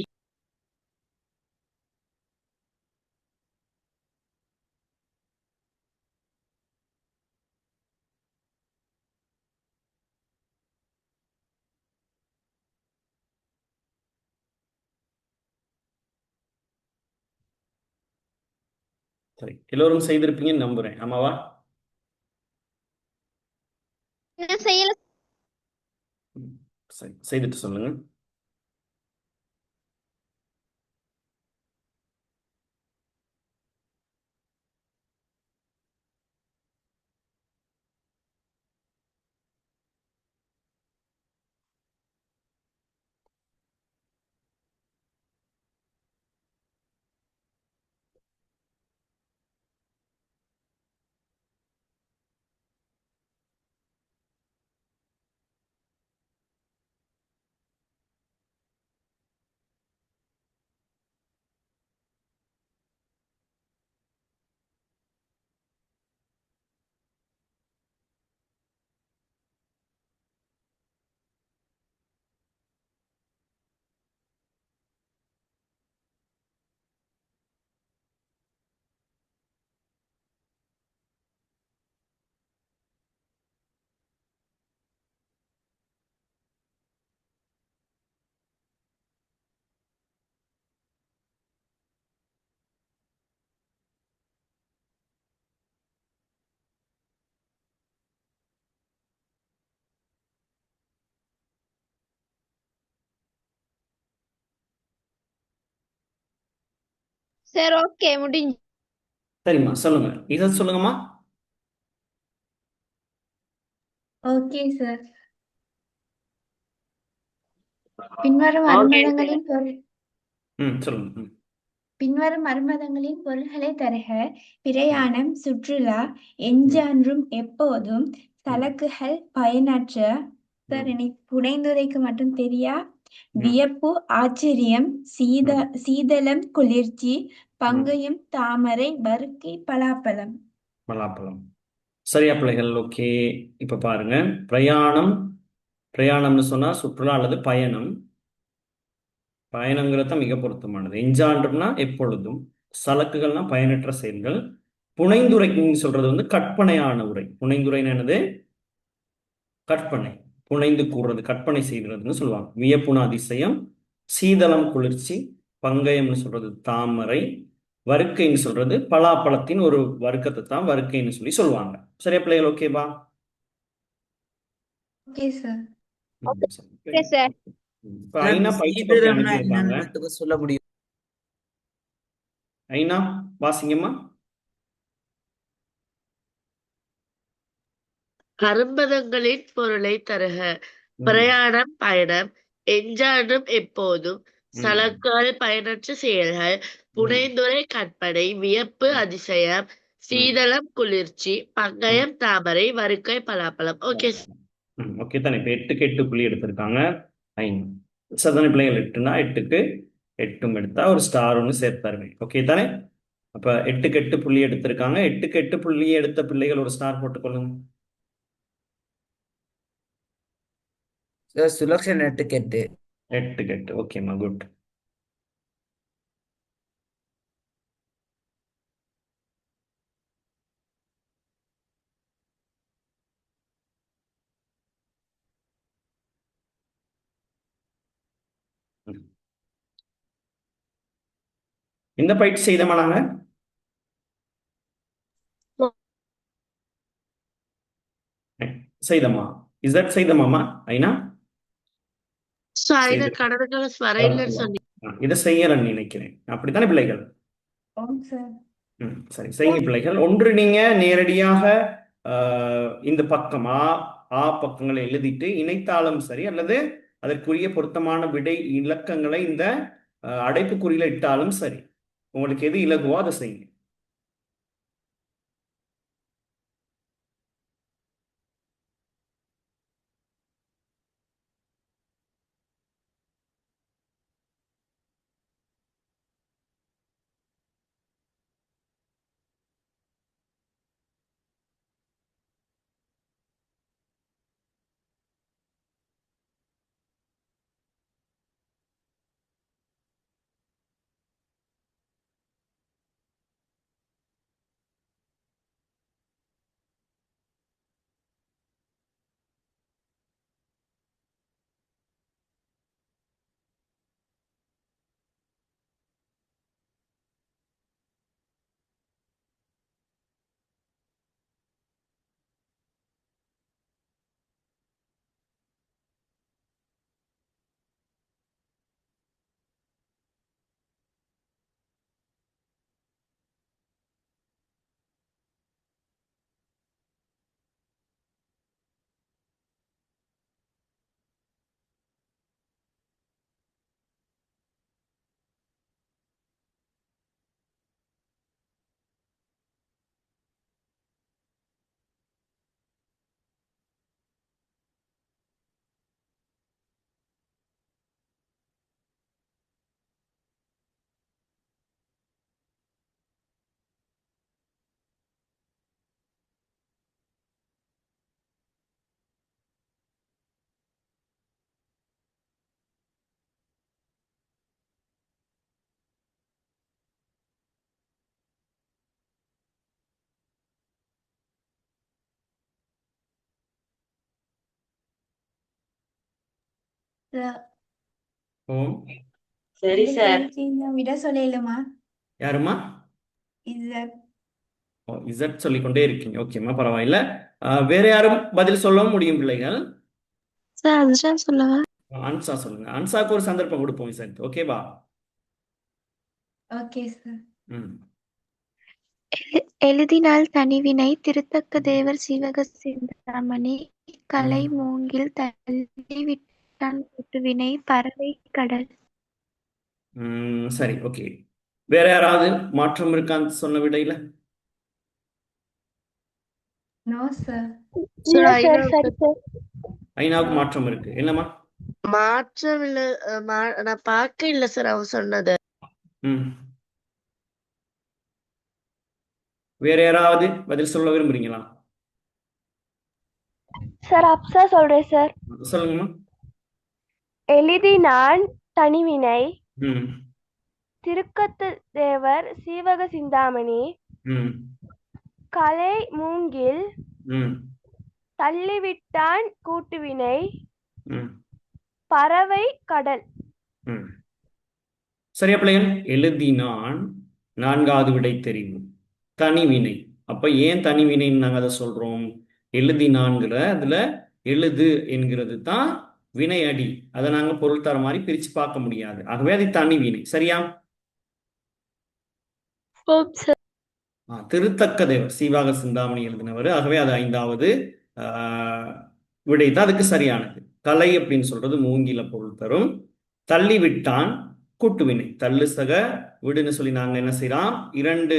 சரி, எல்லோரும் செய்திருப்பீங்கன்னு நம்புறேன். ஆமாவா? நான் செய்யல. சரி, செய்துட்டு சொல்லுங்க. சரி, ஓகே, முடிஞ்சு. சரிம்மா, சொல்லுங்க. இதை சொல்லுங்கம்மா. Okay sir. பின்வரும் ஓகே. அருமதங்களின் பொருள் சொல்லுங்க. பின்வரும் மருமதங்களின் பொருள்களை தருக. பிரயாணம், சுற்றுலா, எஞ்சான்றும் எப்போதும், சரக்குகள், பயனற்ற. சார் எனக்கு புனைந்துரைக்கு மட்டும் தெரியா. வியப்பு, ஆச்சரியம், சீதளம், குளிர்ச்சி, பங்கயம், தாமரை, வருக்கை, பலாப்பழம். பலாப்பழம். சரியா பிள்ளைகள்? ஓகே. இப்ப பாருங்க, பிரயாணம்னு சொன்னா சுற்றுலா அல்லது பயணம். பயணங்கிறது தான் மிக பொருத்தமானது. எஞ்சான்றும்னா எப்பொழுதும், சலக்குகள்னா பயனற்ற செயல்கள், புனைந்துரைக்குன்னு சொல்றது வந்து கற்பனையான உரை. புனைந்துரைன்னு என்னது? கற்பனை, புனைந்து கூறுறது, கற்பனை செய்கிறதுன்னு சொல்லுவாங்க. வியப்புன அதிசயம், சீதளம் குளிர்ச்சி, பங்கயம்னு சொல்றது தாமரை, வருக்கைன்னு சொல்றது பலாப்பழத்தின் ஒரு வர்க்கத்தை தான் வருக்கைன்னு சொல்லி சொல்லுவாங்க. சரியா பிள்ளைகள்? ஓகேவா? Okay sir. Okay sir. இப்ப ஐநா பயிற்சி கோப்பை சீதளம்னா அனுப்பியிருக்காங்க. என்னன்னு மட்டும் சொல்ல முடியும்? ஐநா வாசிங்கம்மா. அரும்பதங்களின் பொருளை தருக. பிரயாணம், பயணம், எஞ்சான்றும் எப்போதும், சலக்குகள், பயனற்ற செயல்கள், புனைந்துரை, கற்பனை, வியப்பு, அதிசயம், சீதளம், குளிர்ச்சி, பங்கயம், தாமரை, வருக்கை, பலாப்பழம். ஓகே. ஓகே தானே? இப்ப 8க்கு 8 புள்ளி எடுத்திருக்காங்க. ஐநா சதான பிள்ளைகள் 8னா 8க்கு 8ம் எடுத்தா ஒரு ஸ்டார் ஒன்று சேர்த்தாருங்க. ஓகே தானே? அப்ப 8க்கு 8 புள்ளி எடுத்திருக்காங்க. 8க்கு 8 புள்ளி எடுத்த பிள்ளைகள் ஒரு ஸ்டார் போட்டுக்கொள்ளுங்க. சார் சுலக்ஷன் 8க்கு 8. 8க்கு 8. ஓகேம்மா, குட். இந்த பயிற்சி செய்தோமா நாங்க? செய்தம்மா. இஸ் தட் செய்தமாமா ஐனா? So ஐநா செய்த கடனுக்கான வரையிலன்னு சொன்னீங்க. இதை செய்யறேன்னு நினைக்கிறேன். அப்படித்தானே பிள்ளைகள்? ஓம் சார். சரி, செய்யுங்க பிள்ளைகள். ஒன்று நீங்க நேரடியாக இந்த பக்கம் ஆ பக்கங்களை எழுதிட்டு இணைத்தாலும் சரி, அல்லது அதற்குரிய பொருத்தமான விடை இலக்கங்களை இந்த அடைப்புக்குறியில இட்டாலும் சரி. உங்களுக்கு எது இலகுவோ அதை செய்யுங்க. சார், ஓம். சரி இந்த சார். கேள்விக்கு இன்னும் விட சொல்லலுமா? யாருமா? இது இசட் சொல்லிக்கொண்டே இருக்கீங்க. ஓகேம்மா, பரவாயில்ல. வேற யாரும் பதில் சொல்ல முடியும் பிள்ளைகள்? சார் அதுதான் சொல்லவா? அன்சா சொல்லுங்க. அன்சாக்கு ஒரு சந்தர்ப்பம் கொடுப்போம் இசட். ஓகேவா? Okay sir. ம். எழுதினால் தனிவினை திருத்தக்க தேவர் சீவக சிந்தாமணி கலை மூங்கில் தள்ளிவிட்டான் கூட்டுவினை பறவை கடல். சரி, ஓகே. வேற யாராவது மாற்றம் இருக்கான்னு சொன்ன விடையில? No sir. சார் இல்ல சார், ஐநா சரி சார். ஐநாவுக்கு மாற்றம் இருக்கு. என்னம்மா? மாற்றம் இல்ல. நான் பார்க்க இல்ல சார் அவன் சொன்னது. ம். வேற யாராவது பதில் சொல்ல விரும்புறீங்களா? சார் அப்சா சொல்றேன் சார். சொல்லுங்கம்மா. எழுதினான் தனிவினை ம். திருக்கத்து தேவர் சீவக சிந்தாமணி ம். கலை மூங்கில் ம். தள்ளிவிட்டான் கூட்டுவினை ம். பறவை கடல். ம். சரியா பிள்ளைகள்? எழுதினான், நான்காவது விடை தெரியும். தனிவினை. அப்ப ஏன் தனிவினைன்னு நாங்க அதை சொல்றோம்? எழுதினான்கிற அதுல எழுது என்கிறது தான் வினை அடி. அதை நாங்க பொருள் தர மாதிரி பிரிச்சு பார்க்க முடியாது. ஆகவே அது தனிவினை. சரியா? ஓம் சார். திருத்தக்க தேவர் சீவாக சிந்தாமணி எழுதினவர். ஆகவே அது ஐந்தாவது விடை தான் அதுக்கு சரியானது. கலை அப்படின்னு சொல்றது மூங்கில பொருள் தரும். தள்ளிவிட்டான் கூட்டுவினை. தள்ளு சக விடுன்னு சொல்லி நாங்க என்ன செய்யலாம்? இரண்டு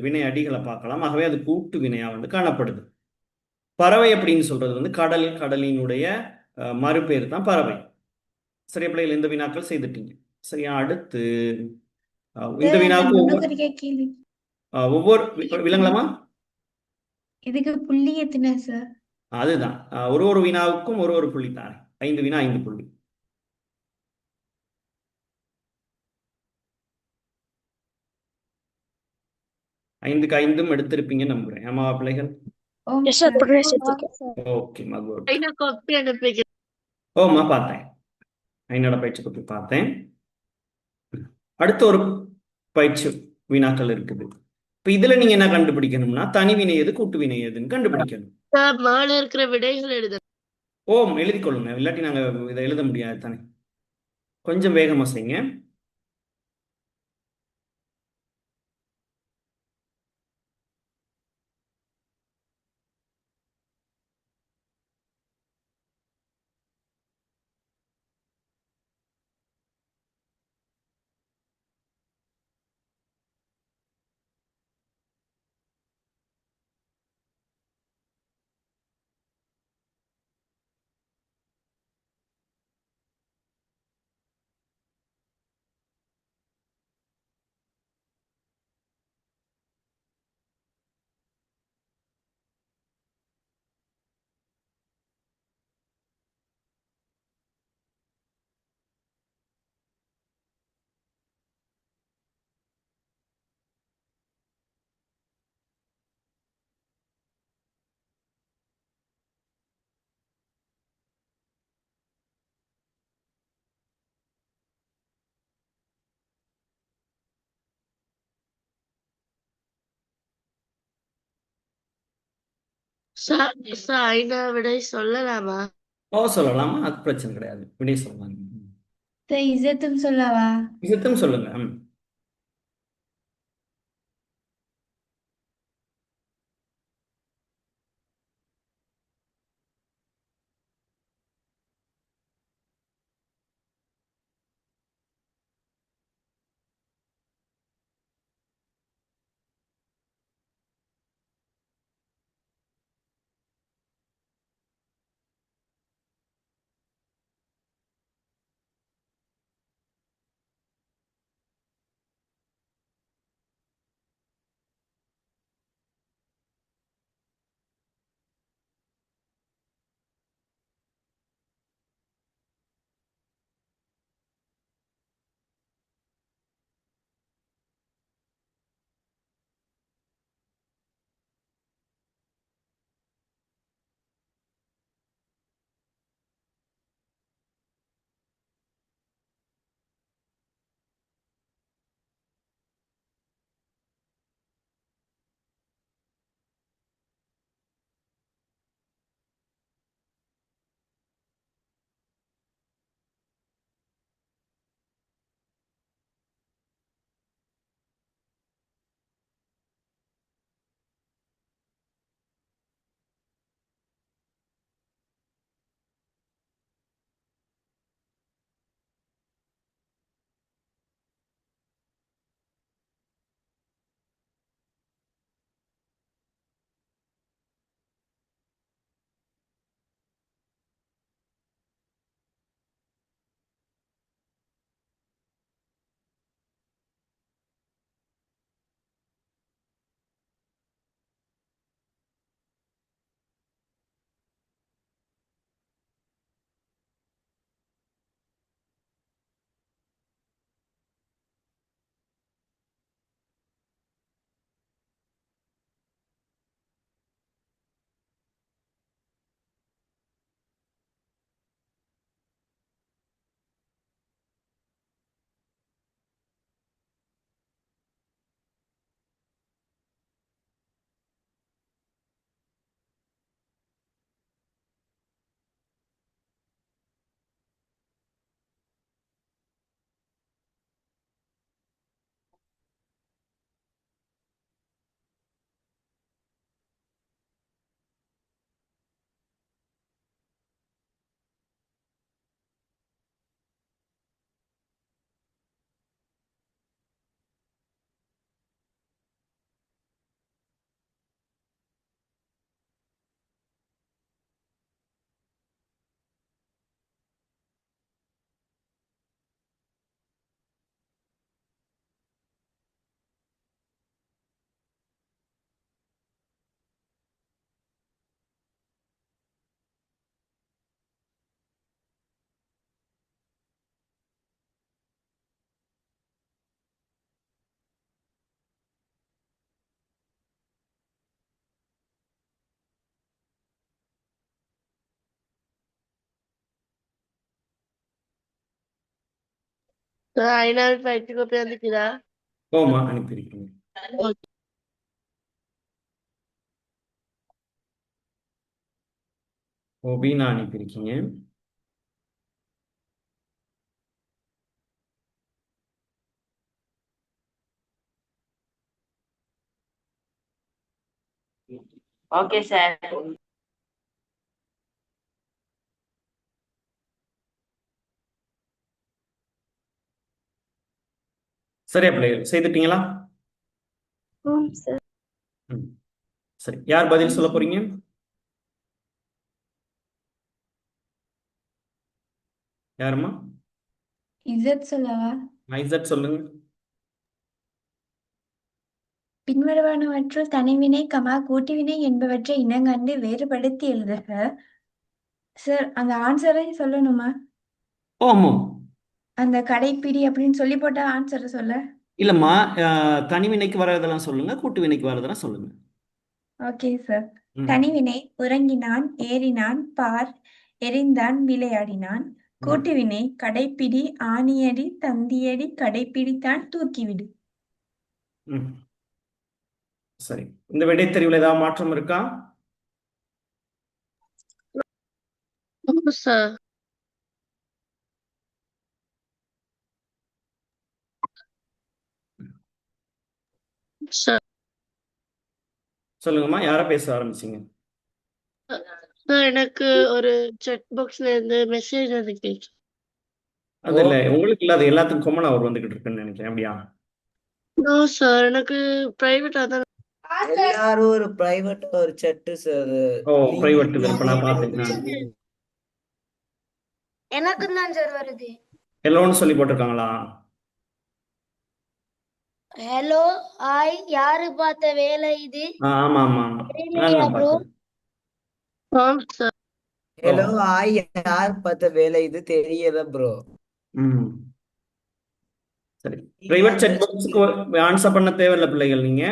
வினை அடிகளை பார்க்கலாம். ஆகவே அது கூட்டு வினையா வந்து காணப்படுது. பறவை அப்படின்னு சொல்றது வந்து கடல், கடலினுடைய மறுபேர் தான் பறவை. சரியா பிள்ளைகள்? இந்த வினாக்கள் செய்துட்டீங்க. சரியா? அடுத்து இந்த வினாவுக்கு முன்னுக்கு கேள்வி. ஒவ்வொரு விலங்கலாமா? இதுக்கு புள்ளி எத்தனை சார்? அதுதான் ஒரு ஒரு வினாவுக்கும் ஒரு ஒரு புள்ளி தானே. 5 வினா 5 புள்ளி. ஐந்துக்கு 5 எடுத்திருப்பீங்க நம்புறேன். ஆமா பிள்ளைகள்? ஓம் சார். ஓகே மகுட். ஐநா காப்பி அனுப்பிங்க. ஓமா பார்த்தேன். ஐநோட பயிற்சி கோப்பி பார்த்தேன். அடுத்த ஒரு பயிற்சி வினாக்கள் இருக்குது. இப்ப இதுல நீங்க என்ன கண்டுபிடிக்கணும்னா தனிவினை எது கூட்டுவினை எதுன்னு கண்டுபிடிக்கணும். சார் மேல இருக்கிற விடைகள் எழுத. ஓம் எழுதி கொள்ளுங்க, இல்லாட்டி நாங்க இதை எழுத முடியாது தானே. கொஞ்சம் வேகமா செய்யுங்க. சார் சார் ஐநா விடை சொல்லலாமா? சொல்லலாமா, அது பிரச்சனை கிடையாது, விடை சொல்லலாம். சார் இசத்தும் சொல்லவா? இதுக்கும் சொல்லுங்க. சார் ஐநாவின் பயிற்சி கோப்பை வந்துக்குதா? ஓமா அனுப்பியிருக்கீங்க. ஓகே. ஒபினா அனுப்பியிருக்கீங்க. Okay sir. சரியா பிள்ளைகள் செய்துட்டீங்களா? ஆம் சார். ம். சரி, யார் பதில் சொல்ல போறீங்க? யாரும்மா? இசட் சொல்லவா? ஐசட் சொல்லுங்க. பின்வருவனவற்றுள் தனிவினை, கூட்டுவினை என்பவற்றை இனங்கண்டு வேறுபடுத்தி எழுதுக. சார், அந்த ஆன்சரை சொல்லணுமா? ஆமாம். அந்த கடைப்பிடி அப்படின்னு சொல்லி போட்டா ஆன்சரை சொல்ல? இல்லம்மா, தனிவினைக்கு வர்றதெல்லாம் சொல்லுங்க, கூட்டு வினைக்கு வர்றதெல்லாம் சொல்லுங்க. Okay sir. ம். தனிவினை உறங்கினான், ஏறினான், பார், எறிந்தான், விளையாடினான். ம். கூட்டுவினை கடைப்பிடி, ஆணியடி, தந்தியடி, கடைப்பிடித்தான், தூக்கிவிடு. ம். சரி, இந்த விடைத்தெரிவில் ஏதாவது மாற்றம் இருக்கா? No, sir. Sir, சொல்லுங்கம்மா, யாரை பேச ஆரம்பிச்சீங்க? sir, எனக்கு ஒரு செக் பாக்ஸ்ல இருந்து மெசேஜ் வந்துச்சு. அது இல்ல, உங்களுக்கு இல்ல, அது எல்லாத்துக்கும் காமனா அவர் வந்துகிட்டு இருக்குன்னு நினைக்கிறேன். அப்படியா? நோ சார், எனக்கு பிரைவேட்டா தான். எல்லாரும் ஒரு பிரைவேட் ஒரு செட்டு சார். ஓ, பிரைவேட் இப்ப நான் பார்த்தேன். எனக்கு தான் சார் வருது. எல்லோன்னு சொல்லி போட்டிருக்காங்களா? ஹலோ ஹாய், யாரு பார்த்த வேலை இது? ஆமா ஆமா ஆமா, தெரியலையா நான் ப்ரோ? பார்த்தேன். ஆம் சார். ஹலோ ஆய், யார் பார்த்த வேலை இது தெரியல ப்ரோ. ம். சரி, பிரைவேட் செக் பாக்ஸுக்கு ஆன்சர் பண்ண தேவையில்ல பிள்ளைகள். நீங்க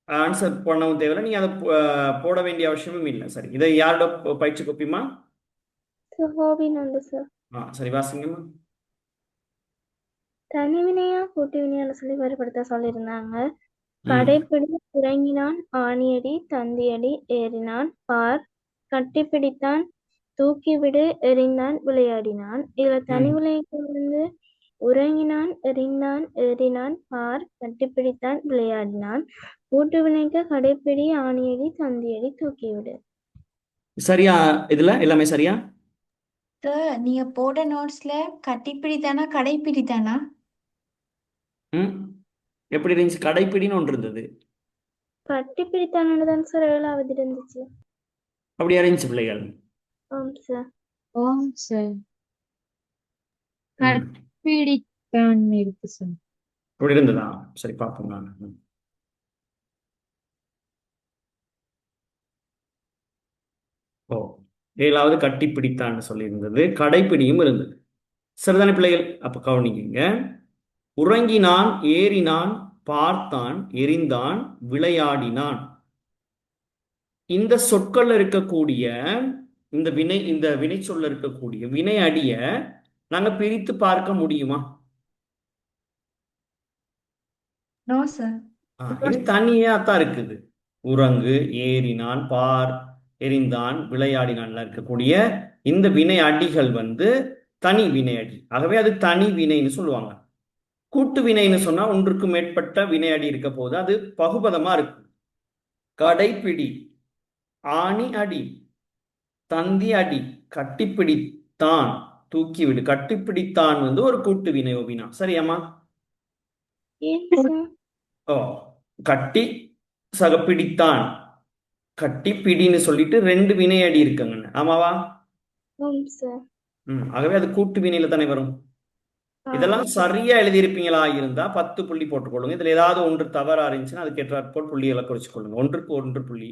ஆன்சர் பண்ணவும் தேவையில்லை, நீங்க அதை போட வேண்டிய அவசியமும் இல்லை. சரி, இதை யாரோட பயிற்சி கோப்பிமா? Sir ஹோபினந்து sir. சரி, வாசிங்கம்மா. தனிவினையா கூட்டு வினையான்னு சொல்லி வேறுபடுத்த சொல்லியிருந்தாங்க. ம். கடைப்பிடி உறங்கினான், ஆணியடி, தந்தியடி, ஏறினான், பார், கட்டிப்பிடித்தான், தூக்கிவிடு, எறிந்தான், விளையாடினான். இதுல ம். தனிவினைக்கு வந்து உறங்கினான், எறிந்தான், ஏறினான், பார், கட்டிப்பிடித்தான், விளையாடினான். கூட்டு வினைக்கு கடைப்பிடி, ஆணியடி, தந்தியடி, தூக்கிவிடு. சரியா? இதுல எல்லாமே சரியா? சார், நீங்க போட நோட்ஸ்ல கட்டிப்பிடித்தானா கடைப்பிடித்தானா? ம். எப்படி இருந்துச்சு? கடைப்பிடின்னு ஒன்று இருந்தது. கட்டிப்பிடித்தானு தான் சார் 7வது இருந்துச்சு. அப்படியா இருந்துச்சு பிள்ளைகள்? ஆம் சார். ஓம் சார். ம். கற்பிடித்தான் இருக்கு சார். அப்படி இருந்ததா? சரி, பார்ப்போம் நான். ம். ஓ, 7வது கட்டிப்பிடித்தான்னு சொல்லியிருந்தது, கடைப்பிடியும் இருந்தது. சரிதானே பிள்ளைகள்? அப்ப கவனிங்க. உறங்கினான், ஏறினான், பார்த்தான், எறிந்தான், விளையாடினான். இந்த சொற்கள்ல இருக்கக்கூடிய இந்த வினை சொல்ல இருக்கக்கூடிய வினை அடிய நாங்க பிரித்து பார்க்க முடியுமா? No sir. இது தனியா தான் இருக்குது. உறங்கு, ஏறினான், பார், எறிந்தான், விளையாடினான்ல இருக்கக்கூடிய இந்த வினை அடிகள் வந்து தனி வினை அடி. ஆகவே அது தனி வினைன்னு சொல்லுவாங்க. கூட்டு வினைன்னு சொன்னா ஒன்றுக்கு மேற்பட்ட வினை அடி இருக்க போது அது பகுபதமா இருக்கு. கடைப்பிடி, ஆணி அடி, தந்தி அடி, கட்டிப்பிடித்தான், தூக்கிவிடு. கட்டிப்பிடித்தான் வந்து ஒரு கூட்டு வினை ஓவினா. சரியாம்மா? ஏன் சார்? ஓ, கட்டி பிடித்தான், கட்டிப்பிடின்னு சொல்லிட்டு 2 வினை அடி இருக்குங்கன்னு. ஆமாவா? ஆம் சார். ஆகவே அது கூட்டு வினையில தானே வரும். இதெல்லாம் சரியா எழுதியிருப்பீங்களா இருந்தா 10 புள்ளி போட்டுக்கொள்ளுங்க. இதுல ஏதாவது ஒன்று தவறா இருந்துச்சுன்னா அதுக்கு ஏற்றாற்போல் புள்ளிகளை குறிச்சுக்கொள்ளுங்க. 1க்கு 1 புள்ளி.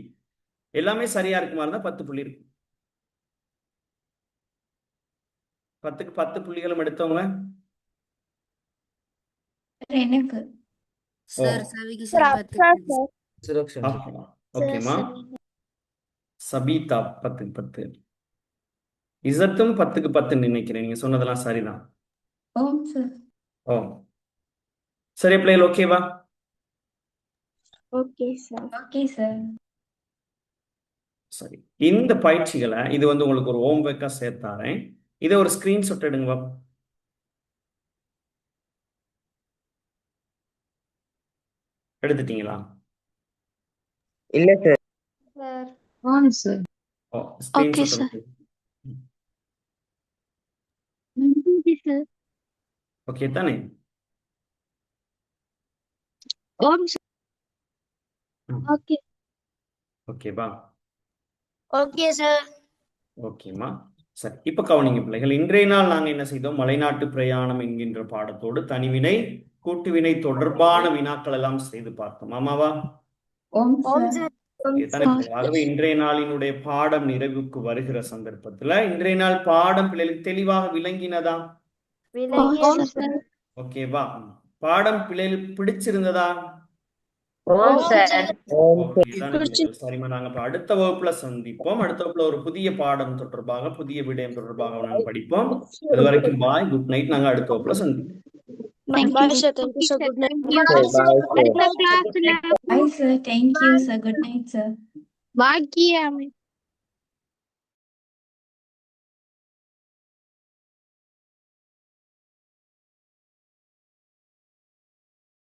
எல்லாமே சரியா இருக்குமா இருந்தா 10 புள்ளி இருக்கு. 10க்கு 10 புள்ளிகளும் எடுத்தவங்க எனக்கு ஓ, சுரக்ஷன். ஓகேமா. சபீதா 10க்கு 10. இசத்தும் 10க்கு 10 நினைக்கிறேன். நீங்க சொன்னதெல்லாம் சரிதான். ஓம் சார். ஓ, சரி பிள்ளைகள், ஓகேவா? Okay sir. Okay sir. சரி, இந்த பயிற்சிகளை இது வந்து உங்களுக்கு ஒரு ஹோம் ஒர்க்கா சேர்த்தாரேன். இதை ஒரு ஸ்கிரீன்ஷாட் எடுங்க பாப்போம். எடுத்துட்டீங்களா? இல்ல சார். சார் ஆன் sir. Oh, okay screenshot sir. எடுத்து. சார் ஓகே தானே? ஓம் சார். ஓகே ஓகேவா? Okay sir. ஓகேம்மா. சரி, இப்ப கவனிங்க பிள்ளைகள். இன்றைய நாள் நாங்க என்ன செய்தோம்? மலைநாட்டு பிரயாணம் என்கின்ற பாடத்தோடு தனிவினை கூட்டுவினை தொடர்பான வினாக்கள் எல்லாம் செய்து பார்த்தோம். ஆமாவா? ஓம் ஓம் சார். சார். தானே பிள்ளைகள்? ஆகவே இன்றைய நாளினுடைய பாடம் நிறைவுக்கு வருகிற சந்தர்ப்பத்துல இன்றைய நாள் பாடம் பிள்ளைகளுக்கு தெளிவாக விளங்கினதா? ஓம் சார். ஓகேவா? பாடம் பிள்ளைகளுக்கு பிடிச்சிருந்ததா? ஓம் சார். ஓகே தானே பிள்ளைகள்? சரிம்மா, நாங்க இப்ப அடுத்த வகுப்புல சந்திப்போம். அடுத்த வகுப்புல ஒரு புதிய பாடம் தொடர்பாக, புதிய விடயம் தொடர்பாக நாங்க படிப்போம். அது வரைக்கும் பாய், குட் நைட். நாங்க அடுத்த வகுப்புல சந்திப்போம். Bye sir. Thank you sir. Good night. அடுத்த கிளாஸ்ல Bye sir. Thank you sir. Good night sir. பாக்கியம்